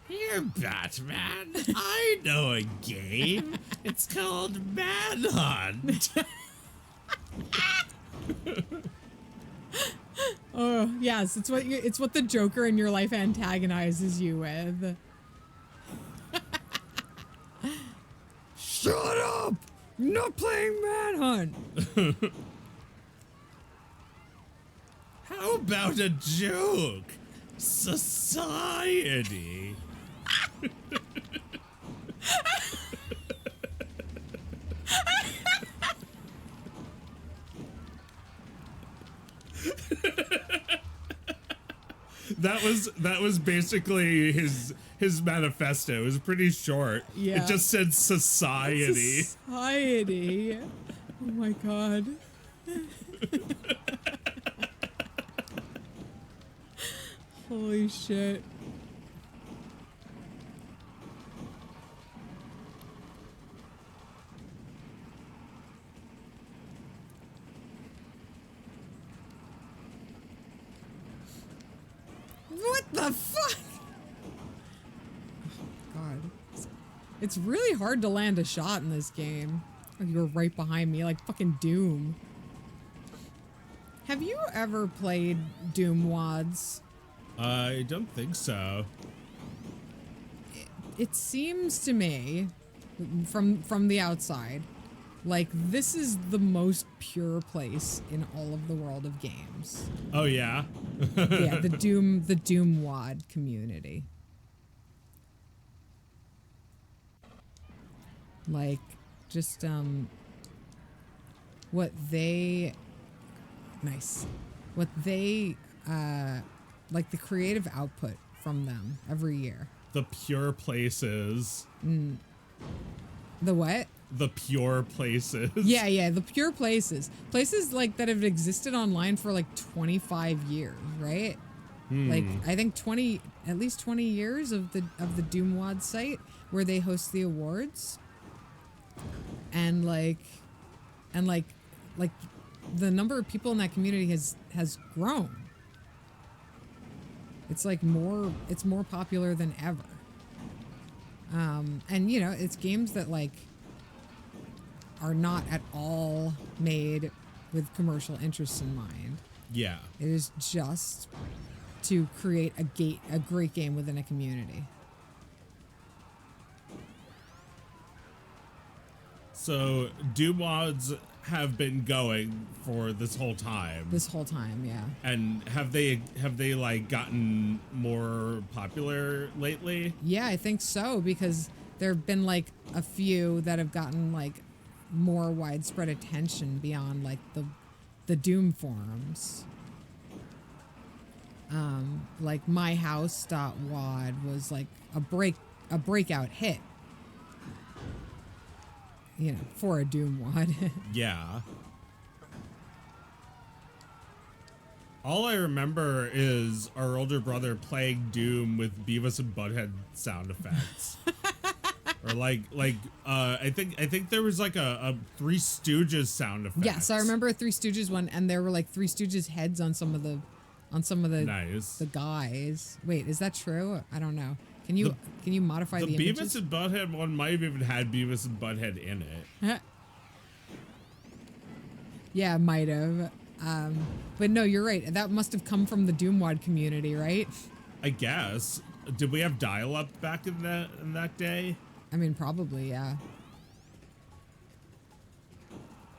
S2: Here, Batman, I know a game. It's called Manhunt.
S1: Oh, yes, it's what the Joker in your life antagonizes you with. Shut up! I'm not playing Manhunt.
S2: How about a joke? Society. That was basically his manifesto. It was pretty short.
S1: Yeah.
S2: It just said society.
S1: Society. Oh my god. Holy shit. What the fuck? Oh, God. It's really hard to land a shot in this game. You were right behind me, like fucking Doom. Have you ever played Doom WADs?
S2: I don't think so.
S1: It seems to me, from the outside, like this is the most pure place in all of the world of games.
S2: Oh yeah.
S1: Yeah, the Doom WAD community. Like, just what they like the creative output from them every year.
S2: The pure places.
S1: The what?
S2: The pure places.
S1: Yeah, the pure places. Places like that have existed online for like 25 years, right? Like I think at least 20 years of the Doomwad site where they host the awards. And like the number of people in that community has grown. It's like more popular than ever. And you know, it's games that like are not at all made with commercial interests in mind.
S2: Yeah.
S1: It is just to create a great game within a community.
S2: So Doomwads have been going for this whole time.
S1: This whole time, yeah.
S2: And have they like gotten more popular lately?
S1: Yeah, I think so, because there have been like a few that have gotten like more widespread attention beyond like the Doom forums. Like myhouse.wad was like a breakout hit. You know, for a Doom WAD.
S2: Yeah. All I remember is our older brother playing Doom with Beavis and Butthead sound effects. Or I think there was like a Three Stooges sound effect.
S1: Yes, I remember a Three Stooges one, and there were like Three Stooges heads on some of the
S2: nice.
S1: the guys. Wait, is that true? I don't know. Can you modify the images?
S2: Beavis and Butthead one might have even had Beavis and Butthead in it.
S1: Yeah, might have. But no, you're right. That must have come from the Doomwad community, right?
S2: I guess. Did we have dial-up back in that day?
S1: I mean, probably, yeah.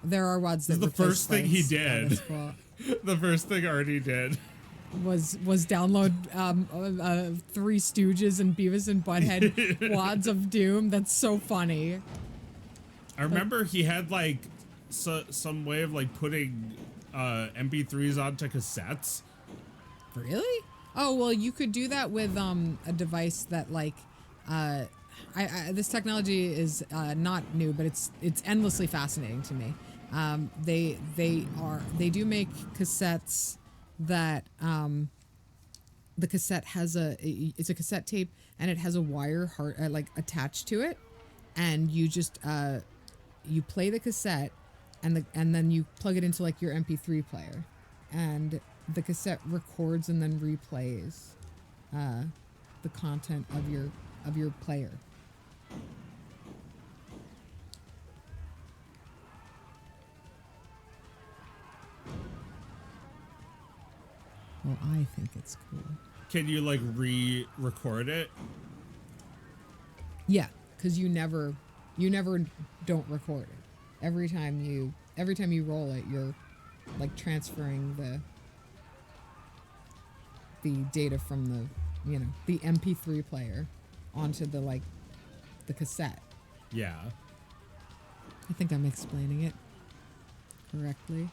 S1: There are WADs that
S2: This is the first thing he did.
S1: Oh, that's cool.
S2: The first thing Artie did.
S1: download Three Stooges and Beavis and Butthead wads of Doom. That's so funny.
S2: I remember he had like some way of like putting MP3s onto cassettes.
S1: Really? Oh well, you could do that with a device that like this technology is not new, but it's endlessly fascinating to me. They do make cassettes that the cassette has it's a cassette tape and it has a wire like attached to it, and you just you play the cassette and then you plug it into like your MP3 player, and the cassette records and then replays the content of your player. Well, I think it's cool.
S2: Can you like re-record it?
S1: Yeah, because you never don't record it. Every time you roll it, you're like transferring the data from the MP3 player onto the cassette.
S2: Yeah.
S1: I think I'm explaining it correctly.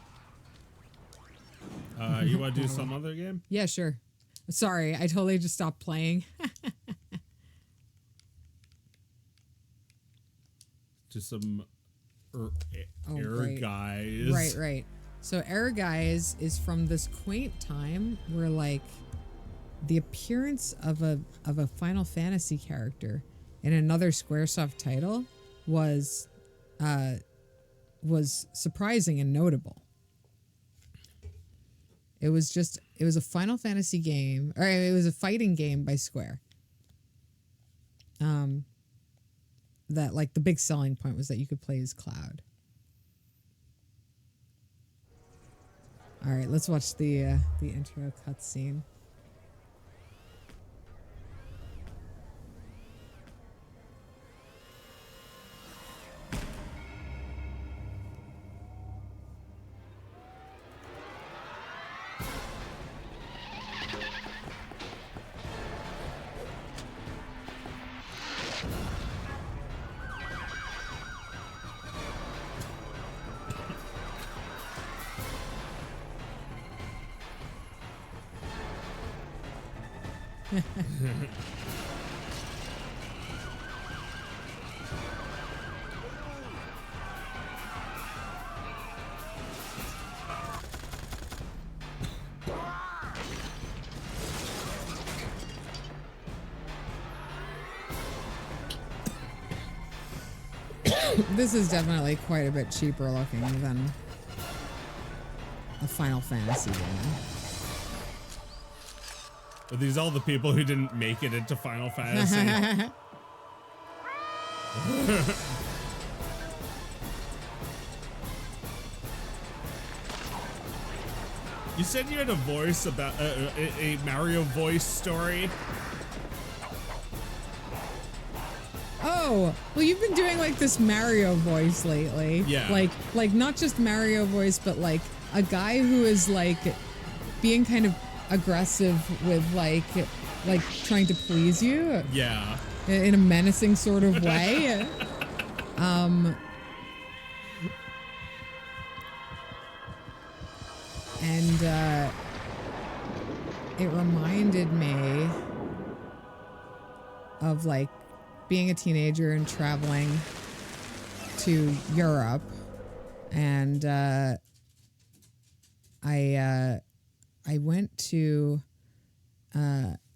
S2: You want to do some other game?
S1: Yeah, sure. Sorry, I totally just stopped playing.
S2: Just some
S1: great.
S2: Guys.
S1: Right. So Error Guys is from this quaint time where like the appearance of a Final Fantasy character in another Squaresoft title was surprising and notable. It was a Final Fantasy game, or it was a fighting game by Square. That like the big selling point was that you could play as Cloud. All right, let's watch the intro cutscene. This is definitely quite a bit cheaper looking than a Final Fantasy game.
S2: Are these all the people who didn't make it into Final Fantasy? You said you had a voice about a Mario voice story.
S1: Oh, well, you've been doing like this Mario voice lately.
S2: Yeah.
S1: Like not just Mario voice, but like a guy who is like being kind of aggressive with like trying to please you.
S2: Yeah.
S1: In a menacing sort of way. And it reminded me of like being a teenager and traveling to Europe, and I went to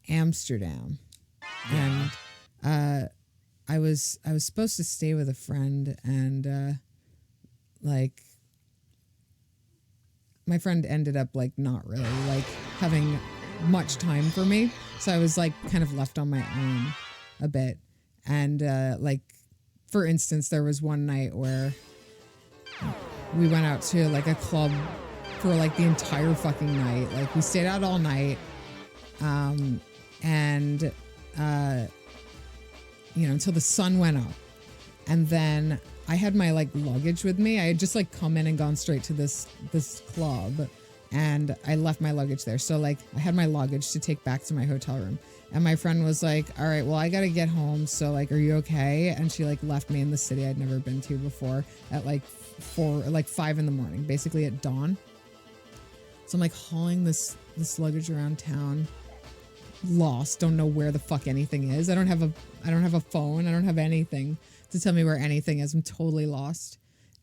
S1: Amsterdam,
S2: yeah.
S1: And I was supposed to stay with a friend, and like my friend ended up like not really like having much time for me, so I was like kind of left on my own a bit. And like for instance, there was one night where we went out to like a club for like the entire fucking night. Like we stayed out all night, and you know, until the sun went up. And then I had my like luggage with me. I had just like come in and gone straight to this club, and I left my luggage there. So like I had my luggage to take back to my hotel room. And my friend was like, all right, well, I got to get home. So like, are you okay? And she like left me in the city I'd never been to before at like 5 in the morning, basically at dawn. So I'm like hauling this luggage around town, lost, don't know where the fuck anything is. I don't have a phone. I don't have anything to tell me where anything is. I'm totally lost.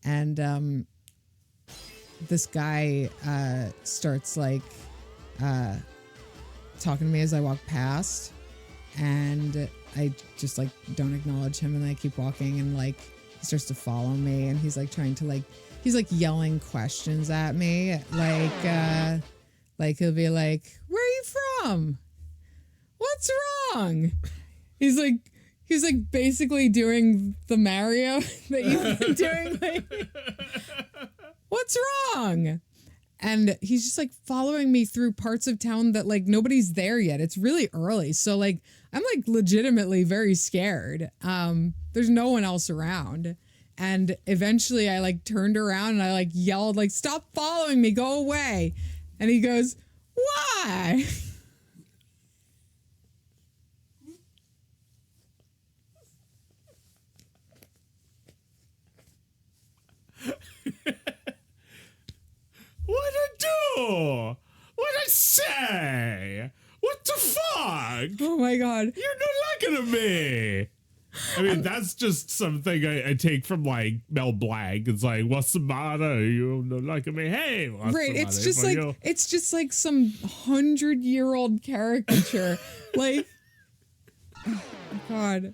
S1: And this guy starts like talking to me as I walk past, and I just like don't acknowledge him, and I keep walking, and like he starts to follow me, and he's like trying to like he's like yelling questions at me, like he'll be like, "Where are you from? What's wrong?" He's like basically doing the Mario that you've been doing lately. What's wrong? And he's just like following me through parts of town that like nobody's there yet. It's really early. So like I'm like legitimately very scared. There's no one else around. And eventually I like turned around and I like yelled like, "Stop following me, go away." And he goes, "Why?"
S2: What'd I do? What'd I say? What the fuck?
S1: Oh my God.
S2: You're not looking at me. I mean, that's just something I take from like Mel Blanc. It's like, what's the matter? You don't look at me. Hey, what's
S1: Right.
S2: the
S1: It's
S2: matter
S1: just
S2: for
S1: like
S2: you?
S1: it's just like some 100-year-old caricature. Like, oh my God.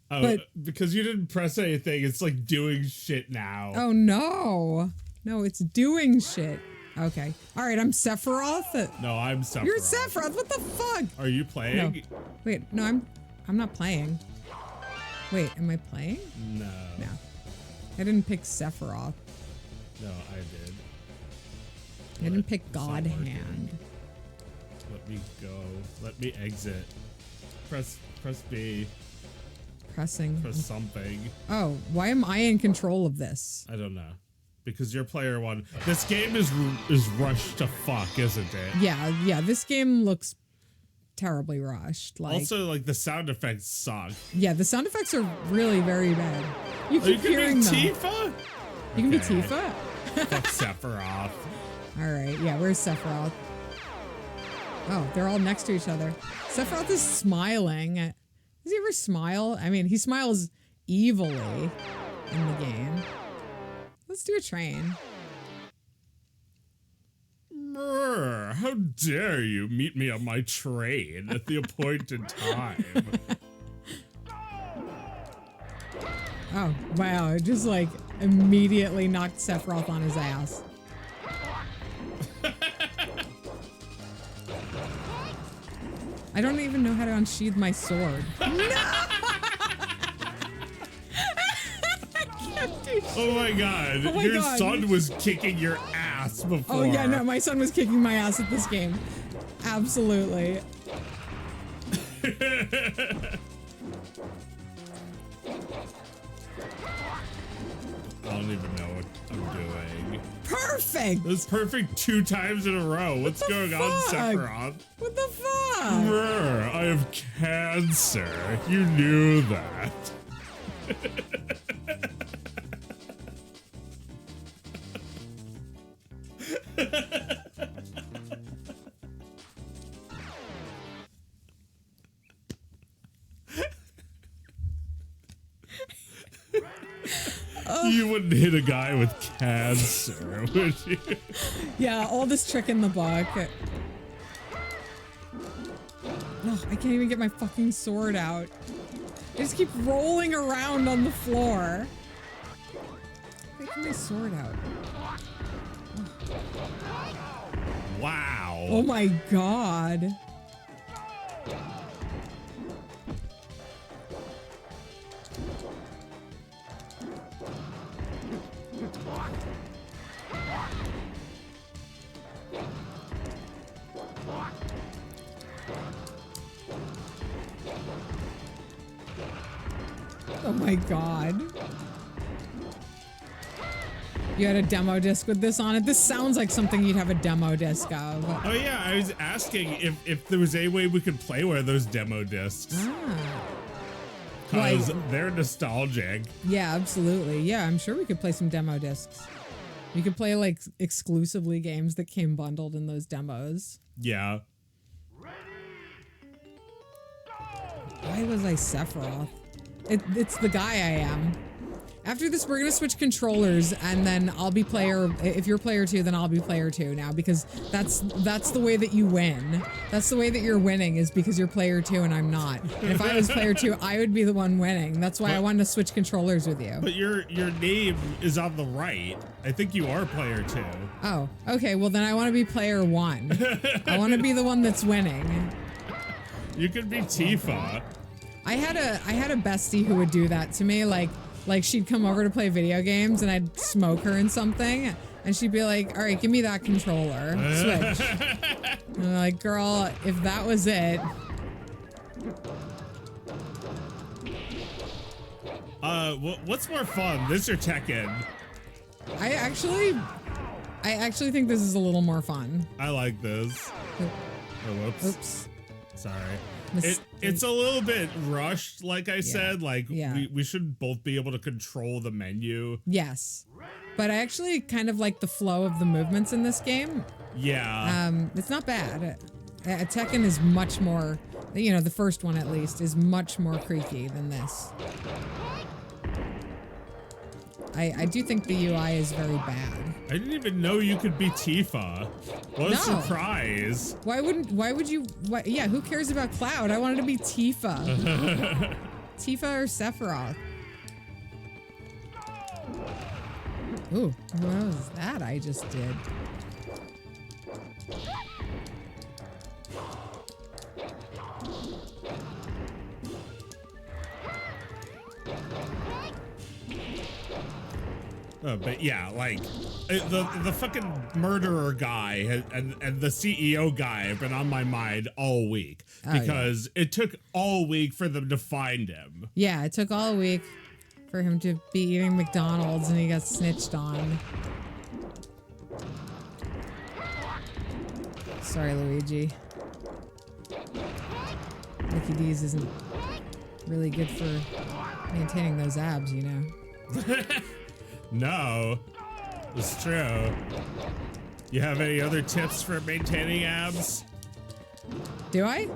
S2: Oh,
S1: but-
S2: because you didn't press anything, it's like doing shit now.
S1: Oh no. No, it's doing shit. Okay. All right, I'm Sephiroth.
S2: No, I'm Sephiroth.
S1: You're Sephiroth. What the fuck?
S2: Are you playing?
S1: No. Wait, no, I'm not playing. Wait, am I playing?
S2: No.
S1: No. I didn't pick Sephiroth.
S2: No, I did.
S1: I didn't pick
S2: It's not
S1: God
S2: working.
S1: Hand.
S2: Let me go. Let me exit. Press B.
S1: Pressing.
S2: Press something.
S1: Oh, why am I in control of this?
S2: I don't know. Because you're player one. This game is rushed to fuck, isn't it?
S1: Yeah, this game looks terribly rushed. Like,
S2: Also, like the sound effects suck.
S1: yeah, the sound effects are really very bad. You
S2: Oh, you
S1: keep
S2: can
S1: hearing
S2: be
S1: them.
S2: Tifa?
S1: You can be
S2: Okay.
S1: Tifa?
S2: Fuck Sephiroth.
S1: All right, yeah, where's Sephiroth? Oh, they're all next to each other. Sephiroth is smiling. Does he ever smile? I mean, he smiles evilly in the game. Let's do a train.
S2: Brr, how dare you meet me on my train at the appointed time?
S1: Oh, wow, it just like immediately knocked Sephiroth on his ass. I don't even know how to unsheath my sword.
S2: Oh my god,
S1: Oh my
S2: your
S1: God.
S2: son was kicking your ass before.
S1: Oh yeah, no, my son was kicking my ass at this game. Absolutely.
S2: I don't even know what I'm doing.
S1: Perfect!
S2: That's perfect 2 times in a row. What's
S1: the
S2: going on,
S1: fuck?
S2: Sephiroth?
S1: What the fuck?
S2: Brr, I have cancer. You knew that. You wouldn't hit a guy with cancer, would you?
S1: Yeah, all this trick in the book. No, I can't even get my fucking sword out. I just keep rolling around on the floor. Get my sword out.
S2: Wow.
S1: Oh my god. Oh my god. You had a demo disc with this on it? This sounds like something you'd have a demo disc of.
S2: Oh yeah, I was asking if there was any way we could play one of those demo discs. Because they're nostalgic.
S1: Yeah, absolutely. Yeah, I'm sure we could play some demo discs. We could play like exclusively games that came bundled in those demos.
S2: Yeah.
S1: Why was I Sephiroth? It's the guy I am. After this, we're gonna switch controllers, and then I'll be player. If you're player 2, then I'll be player 2 now, because that's the way that you win. That's the way that you're winning, is because you're player 2 and I'm not. And if I was player 2, I would be the one winning. That's why I wanted to switch controllers with you.
S2: But your name is on the right. I think you are player 2.
S1: Oh, okay. Well, then I want to be player 1. I want to be the one that's winning.
S2: You could be Tifa.
S1: I had a bestie who would do that to me, like she'd come over to play video games and I'd smoke her in something and she'd be like, all right, give me that controller, switch. And I'm like, girl, if that was it.
S2: What's more fun, this or Tekken?
S1: I actually think this is a little more fun.
S2: I like this. Oh, whoops.
S1: Oops.
S2: Sorry. It's a little bit rushed, like I said. Like, we should both be able to control the menu.
S1: Yes. But I actually kind of like the flow of the movements in this game.
S2: Yeah.
S1: It's not bad. Tekken is much more, you know, the first one at least, is much more creaky than this. I do think the UI is very bad.
S2: I didn't even know you could be Tifa. What a surprise.
S1: Why would you, yeah, who cares about Cloud? I wanted to be Tifa. Tifa or Sephiroth. Ooh, what was that I just did?
S2: But yeah, like the fucking murderer guy and the CEO guy have been on my mind all week because it took all week for them to find him.
S1: Yeah, it took all week for him to be eating McDonald's and he got snitched on. Sorry, Luigi. Mickey D's isn't really good for maintaining those abs, you know.
S2: No, it's true. You have any other tips for maintaining abs?
S1: Do I?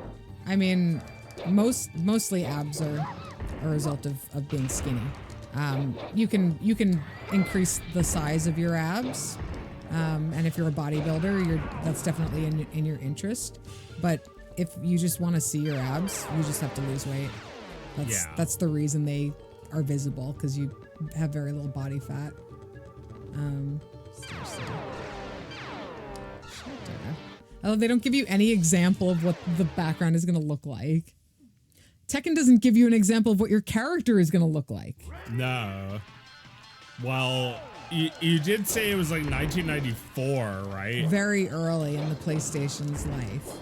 S1: I mean, mostly abs are a result of being skinny. You can increase the size of your abs, and if you're a bodybuilder, that's definitely in your interest. But if you just want to see your abs, you just have to lose weight. That's the reason they are visible, because you have very little body fat. Oh, they don't give you any example of what the background is going to look like. Tekken doesn't give you an example of what your character is going to look like.
S2: No. Well, you did say it was like 1994, right?
S1: Very early in the PlayStation's life.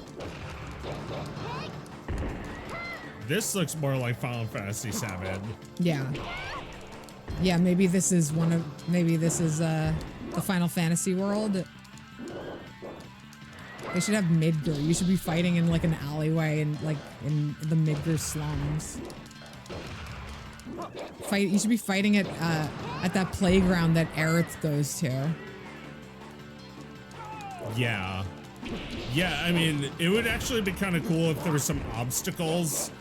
S2: This looks more like Final Fantasy VII.
S1: Yeah. Yeah, maybe this is the Final Fantasy world. They should have Midgar. You should be fighting in like an alleyway and like in the Midgar slums. You should be fighting at that playground that Aerith goes to.
S2: Yeah. Yeah, I mean, it would actually be kind of cool if there were some obstacles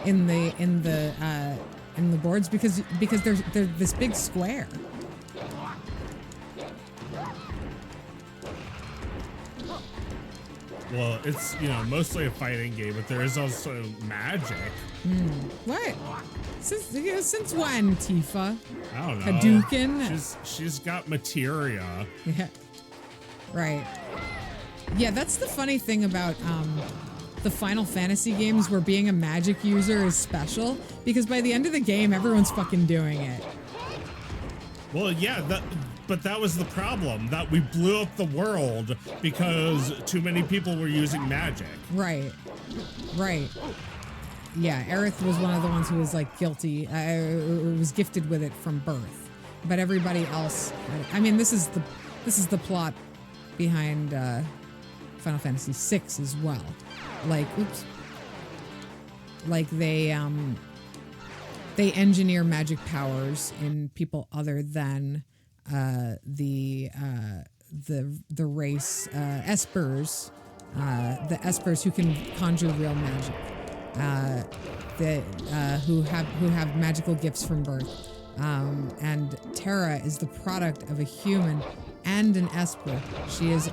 S1: in the boards, because there's this big square.
S2: Well, it's, you know, mostly a fighting game, but there is also magic.
S1: What? Since when, Tifa?
S2: I don't know.
S1: Hadouken?
S2: She's got materia.
S1: Yeah. Right. Yeah, that's the funny thing about the Final Fantasy games, where being a magic user is special, because by the end of the game, everyone's fucking doing it.
S2: Well, yeah, but that was the problem, that we blew up the world because too many people were using magic.
S1: Right. Right. Yeah, Aerith was one of the ones who was like guilty, was gifted with it from birth. but everybody else. I mean, this is the plot behind Final Fantasy VI as well. Like, oops. Like they engineer magic powers in people other than the race Espers, the Espers who can conjure real magic, who have magical gifts from birth. And Terra is the product of a human and an Esper. She is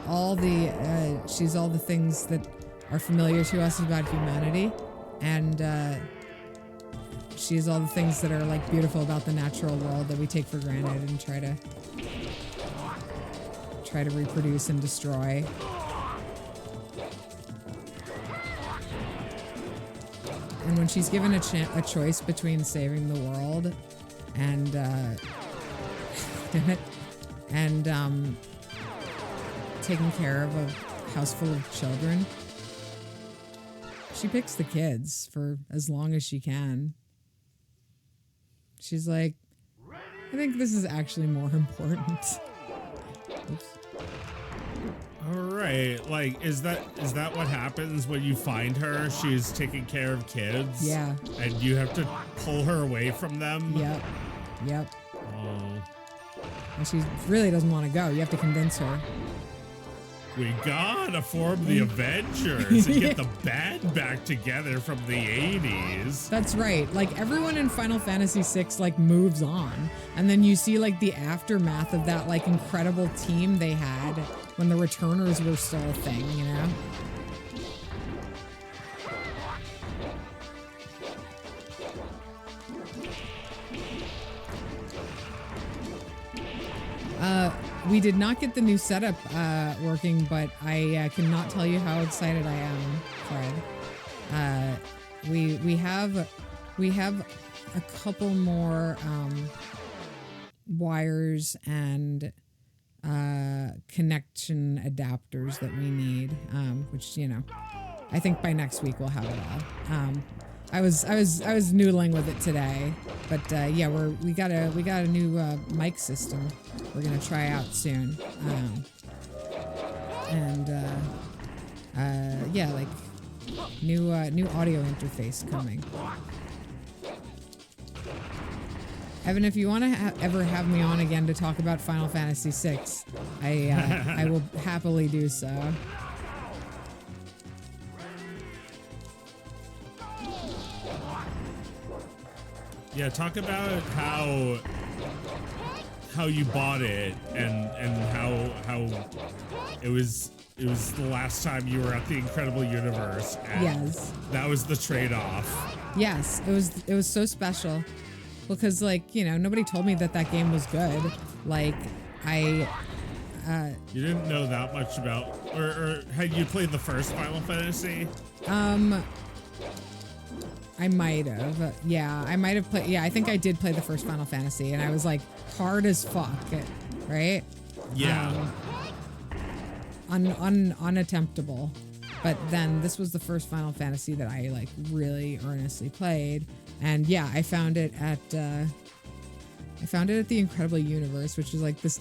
S1: she's all the things that are familiar to us about humanity, and she's all the things that are like beautiful about the natural world that we take for granted and try to reproduce and destroy. And when she's given a choice between saving the world and taking care of a house full of children, she picks the kids for as long as she can. She's like, I think this is actually more important. Oops.
S2: All right, like, is that what happens when you find her? She's taking care of kids?
S1: Yeah.
S2: And you have to pull her away from them?
S1: Yep.
S2: Oh.
S1: And she really doesn't want to go. You have to convince her.
S2: We gotta form the Avengers and get the band back together from the 80s.
S1: That's right. Like, everyone in Final Fantasy VI, like, moves on. And then you see, like, the aftermath of that, like, incredible team they had when the Returners were still a thing, you know? We did not get the new setup working, but I cannot tell you how excited I am, Fred. We have a couple more wires and connection adapters that we need, which, you know, I think by next week we'll have it all. I was noodling with it today, but yeah, we got a new mic system we're gonna try out soon, yeah, like new audio interface coming. Evan, if you want to ever have me on again to talk about Final Fantasy VI, I will happily do so.
S2: Yeah, talk about how you bought it and how it was the last time you were at the Incredible Universe. And
S1: yes.
S2: That was the trade-off.
S1: Yes, it was so special because, like, you know, nobody told me that game was good. Like, you
S2: didn't know that much about, or had you played the first Final Fantasy?
S1: I might have. Yeah, I might have played. Yeah, I think I did play the first Final Fantasy, and I was like hard as fuck, right?
S2: Yeah.
S1: Unattemptable. But then this was the first Final Fantasy that I like really earnestly played, and yeah, I found it at the Incredible Universe, which is like this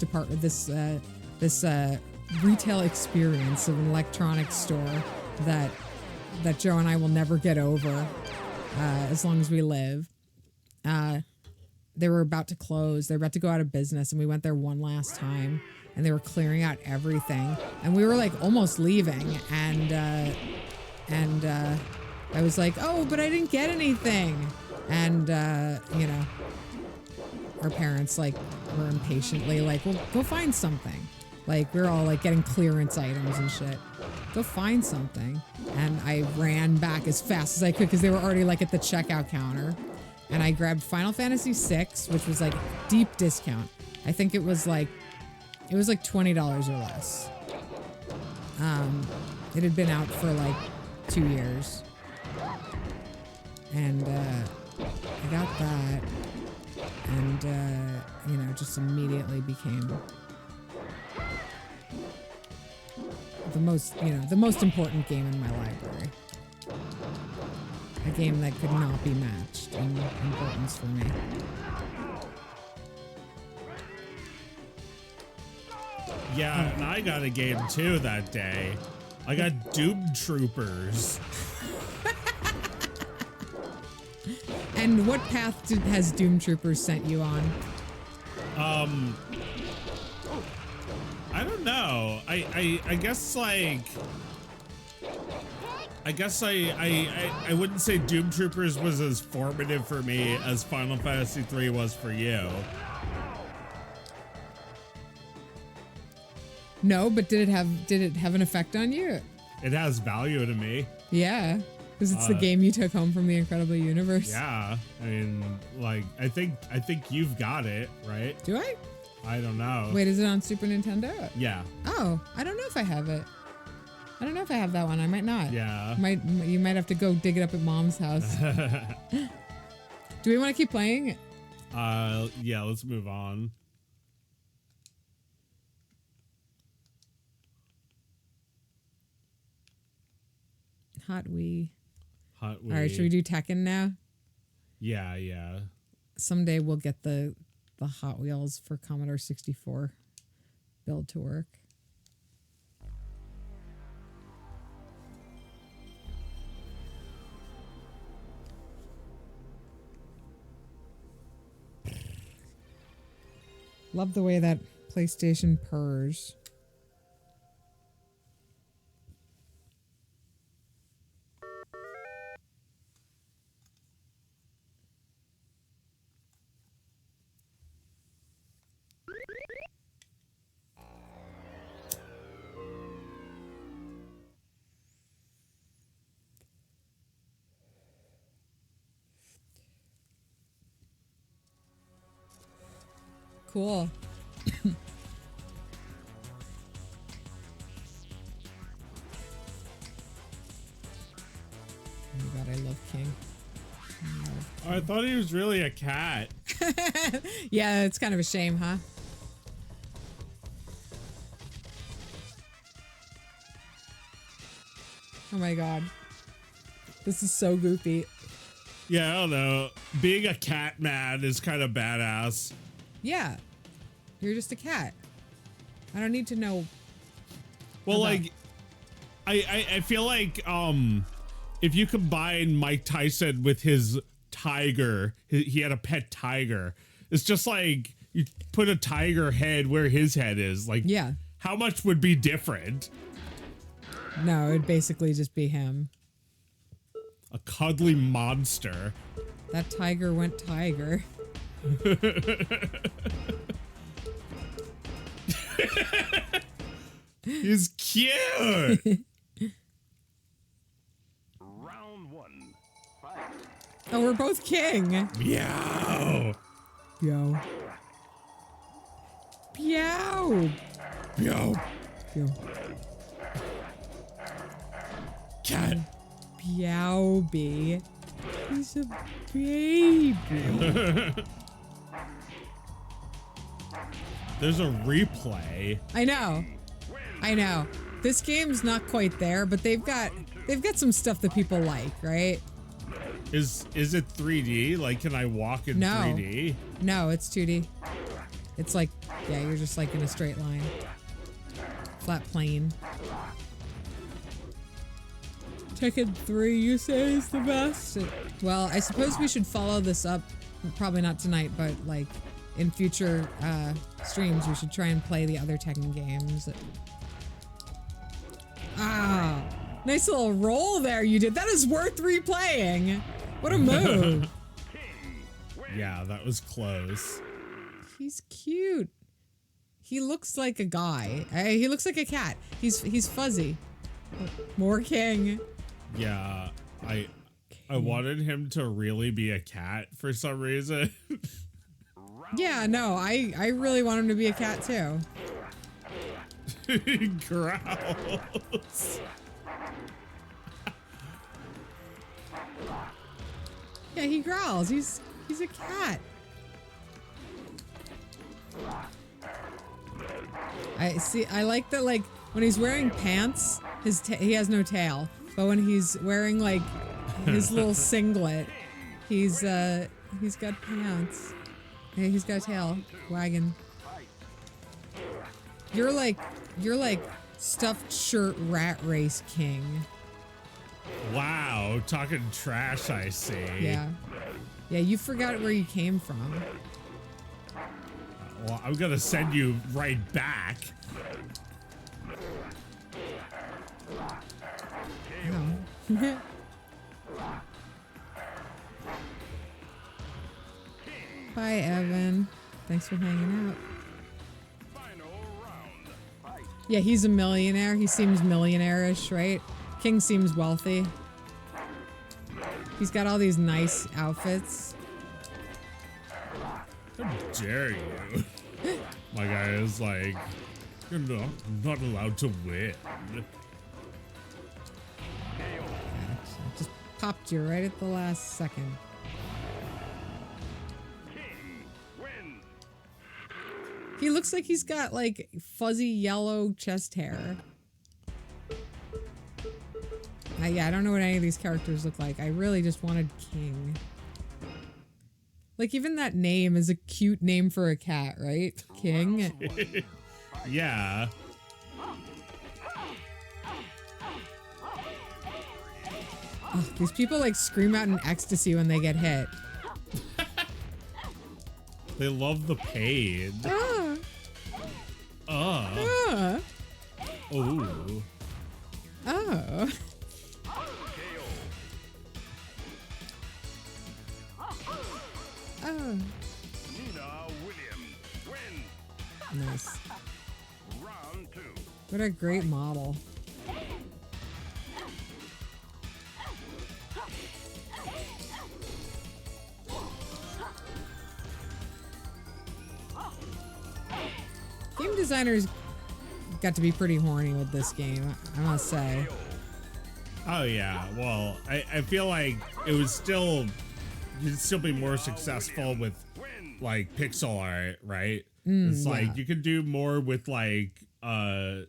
S1: retail experience of an electronics store that Joe and I will never get over. As long as we live. They were about to close. They were about to go out of business, and we went there one last time, and they were clearing out everything, and we were like almost leaving, and I was like, oh, but I didn't get anything, and you know, our parents like were impatiently like, well, go find something. Like, we're all like getting clearance items and shit. Go find something. And I ran back as fast as I could because they were already like at the checkout counter. And I grabbed Final Fantasy VI, which was like deep discount. I think it was like $20 or less. It had been out for like 2 years. And I got that. And you know, just immediately became the most important game in my library. A game that could not be matched in importance for me.
S2: Yeah, and I got a game too that day. I got Doom Troopers.
S1: And what path has Doom Troopers sent you on?
S2: I don't know. I guess like I wouldn't say Doom Troopers was as formative for me as Final Fantasy 3 was for you.
S1: No, but did it have an effect on you?
S2: It has value to me.
S1: Yeah, because it's the game you took home from the Incredible Universe.
S2: Yeah, I mean, like I think you've got it, right?
S1: Do I?
S2: I don't know.
S1: Wait, is it on Super Nintendo?
S2: Yeah.
S1: Oh, I don't know if I have it. I don't know if I have that one. I might not.
S2: Yeah.
S1: You might have to go dig it up at Mom's house. Do we want to keep playing?
S2: Yeah, let's move on.
S1: Hot Wii.
S2: Hot Wii.
S1: All right, should we do Tekken now?
S2: Yeah, yeah.
S1: Someday we'll get the Hot Wheels for Commodore 64 build to work. Love the way that PlayStation purrs. Cool. Oh my god, I love King.
S2: I thought he was really a cat.
S1: Yeah, it's kind of a shame, huh? Oh my god. This is so goofy.
S2: Yeah, I don't know. Being a cat man is kind of badass.
S1: Yeah. You're just a cat. I don't need to know.
S2: Well,
S1: about-
S2: like, I feel like, if you combine Mike Tyson with his tiger, he had a pet tiger. It's just like you put a tiger head where his head is. Like,
S1: Yeah.
S2: how much would be different?
S1: No, it'd basically just be him.
S2: A cuddly monster.
S1: That tiger went tiger.
S2: He's cute.
S3: Round one. Fight.
S1: Oh, we're both king.
S2: Meow.
S1: Yo. Meow.
S2: Meow.
S1: Yo.
S2: Cat.
S1: Meowby. He's a baby.
S2: There's a replay.
S1: I know. I know. This game's not quite there, but they've got some stuff that people like, right?
S2: Is it 3D? Like, can I walk in 3D?
S1: No, it's 2D. It's like, yeah, you're just like in a straight line. Flat plane. Tekken 3, you say, is the best? Well, I suppose we should follow this up. Probably not tonight, but like in future streams, we should try and play the other Tekken games. Ah, nice little roll there you did. That is worth replaying. What a move.
S2: Yeah, that was close.
S1: He's cute. He looks like a guy. He looks like a cat. He's fuzzy. More king.
S2: Yeah, I wanted him to really be a cat for some reason.
S1: Yeah, no, I really want him to be a cat too.
S2: He growls.
S1: Yeah, he growls. He's a cat. I see. I like that. Like when he's wearing pants, he has no tail. But when he's wearing like his little singlet, he's got pants. Hey, he's got a tail wagging. You're like stuffed shirt rat race king.
S2: Wow, talking trash, I see.
S1: Yeah. Yeah, you forgot where you came from.
S2: Well, I'm gonna send you right back.
S1: Oh. Bye, Evan. Thanks for hanging out. Yeah, he's a millionaire. He seems millionaire-ish, right? King seems wealthy. He's got all these nice outfits.
S2: How dare you? My guy is like, you're not allowed to win.
S1: Just popped you right at the last second. He looks like he's got like fuzzy yellow chest hair. Yeah, I don't know what any of these characters look like. I really just wanted King. Like, even that name is a cute name for a cat, right? King.
S2: Yeah.
S1: Oh, these people like scream out in ecstasy when they get hit.
S2: They love the pain.
S1: Ah. Ah.
S2: Oh.
S1: Oh. Oh. Nice. What a great model. Game designers got to be pretty horny with this game, I must say.
S2: Oh yeah, well, I feel like it was still, you'd still be more successful with like pixel art, right? It's like
S1: yeah.
S2: you could do more with like the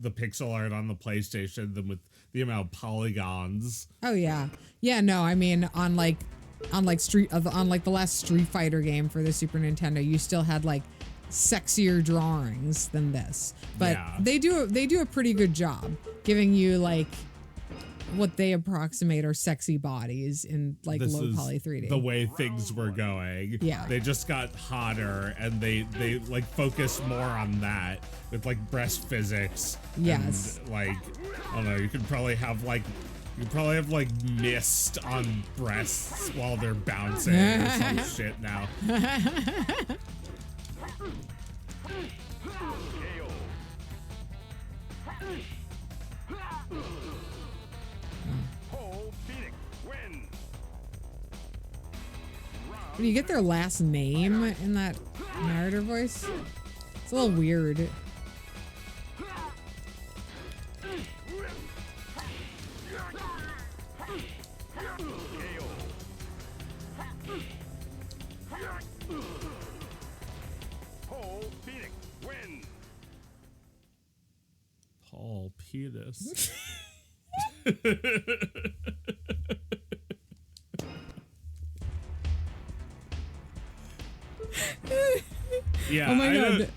S2: pixel art on the PlayStation than with the amount of polygons.
S1: Oh yeah. Yeah, no, I mean on like the last Street Fighter game for the Super Nintendo, you still had like sexier drawings than this. But
S2: Yeah.
S1: they do a pretty good job giving you like what they approximate are sexy bodies in like
S2: This
S1: low
S2: is
S1: poly 3D.
S2: the way things were going.
S1: Yeah.
S2: They just got hotter and they like focus more on that with like breast physics.
S1: Yes.
S2: And, like, I don't know, you could probably have like mist on breasts while they're bouncing or some shit now.
S1: When you get their last name in that narrator voice, it's a little weird.
S2: Paul Penis. Yeah.
S1: Oh my god,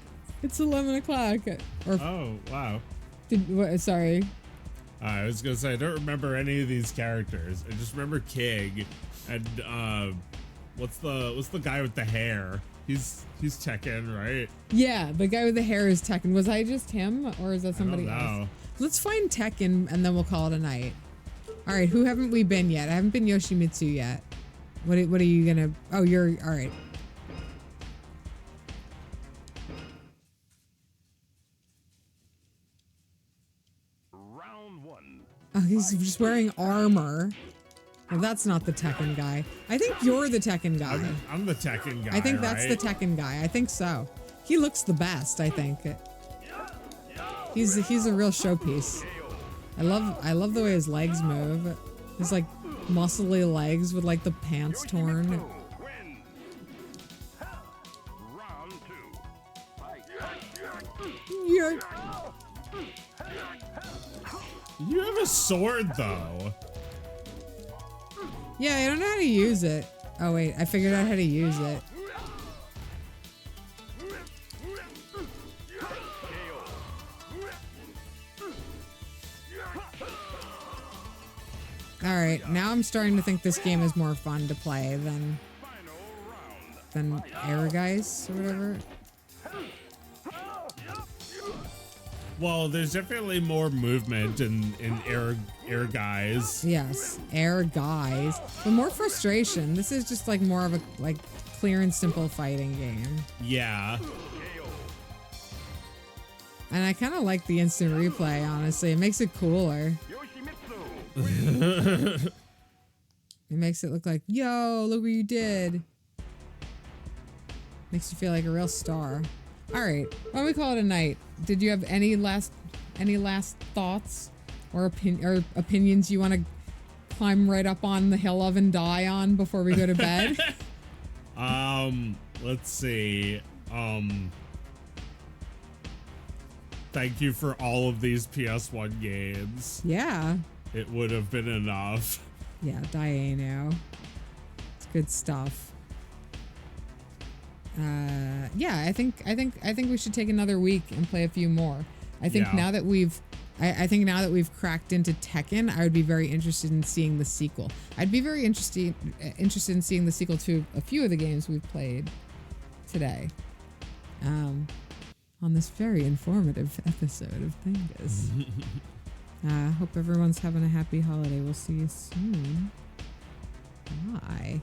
S1: it's 11 o'clock. Or
S2: Oh wow.
S1: sorry.
S2: I was gonna say I don't remember any of these characters. I just remember King and what's the guy with the hair? He's Tekken, right?
S1: Yeah, the guy with the hair is Tekken. Was I just him, or is that somebody
S2: I don't know.
S1: else? Let's find Tekken and then we'll call it a night. All right, who haven't we been yet? I haven't been Yoshimitsu yet. What are you gonna? Oh, you're all right.
S3: Round one.
S1: Oh, he's just wearing armor. Well, that's not the Tekken guy. I think you're the Tekken guy.
S2: I'm the Tekken guy.
S1: I think that's the
S2: right?
S1: Tekken guy. I think so. He looks the best, I think. He's a real showpiece. I love the way his legs move. His like muscly legs with like the pants torn.
S3: Win. Round two.
S1: Yeah.
S2: You have a sword though.
S1: Yeah, I don't know how to use it. Oh wait, I figured out how to use it. All right, now I'm starting to think this game is more fun to play than Air Guys or whatever.
S2: Well, there's definitely more movement in Air Guys.
S1: Yes, Air Guys, but more frustration. This is just like more of a like clear and simple fighting game.
S2: Yeah.
S1: And I kind of like the instant replay, honestly. It makes it cooler. It makes it look like, yo, look what you did. Makes you feel like a real star. All right, why don't we call it a night? Did you have any last thoughts or opinions you want to climb right up on the hill of and die on before we go to bed?
S2: Let's see. Thank you for all of these PS1 games.
S1: Yeah.
S2: It would have been enough.
S1: Yeah, Diano. It's good stuff. Yeah, I think we should take another week and play a few more. I think now that we've cracked into Tekken, I would be very interested in seeing the sequel. I'd be very interested in seeing the sequel to a few of the games we've played today. On this very informative episode of Thingus. Hope everyone's having a happy holiday. We'll see you soon. Bye.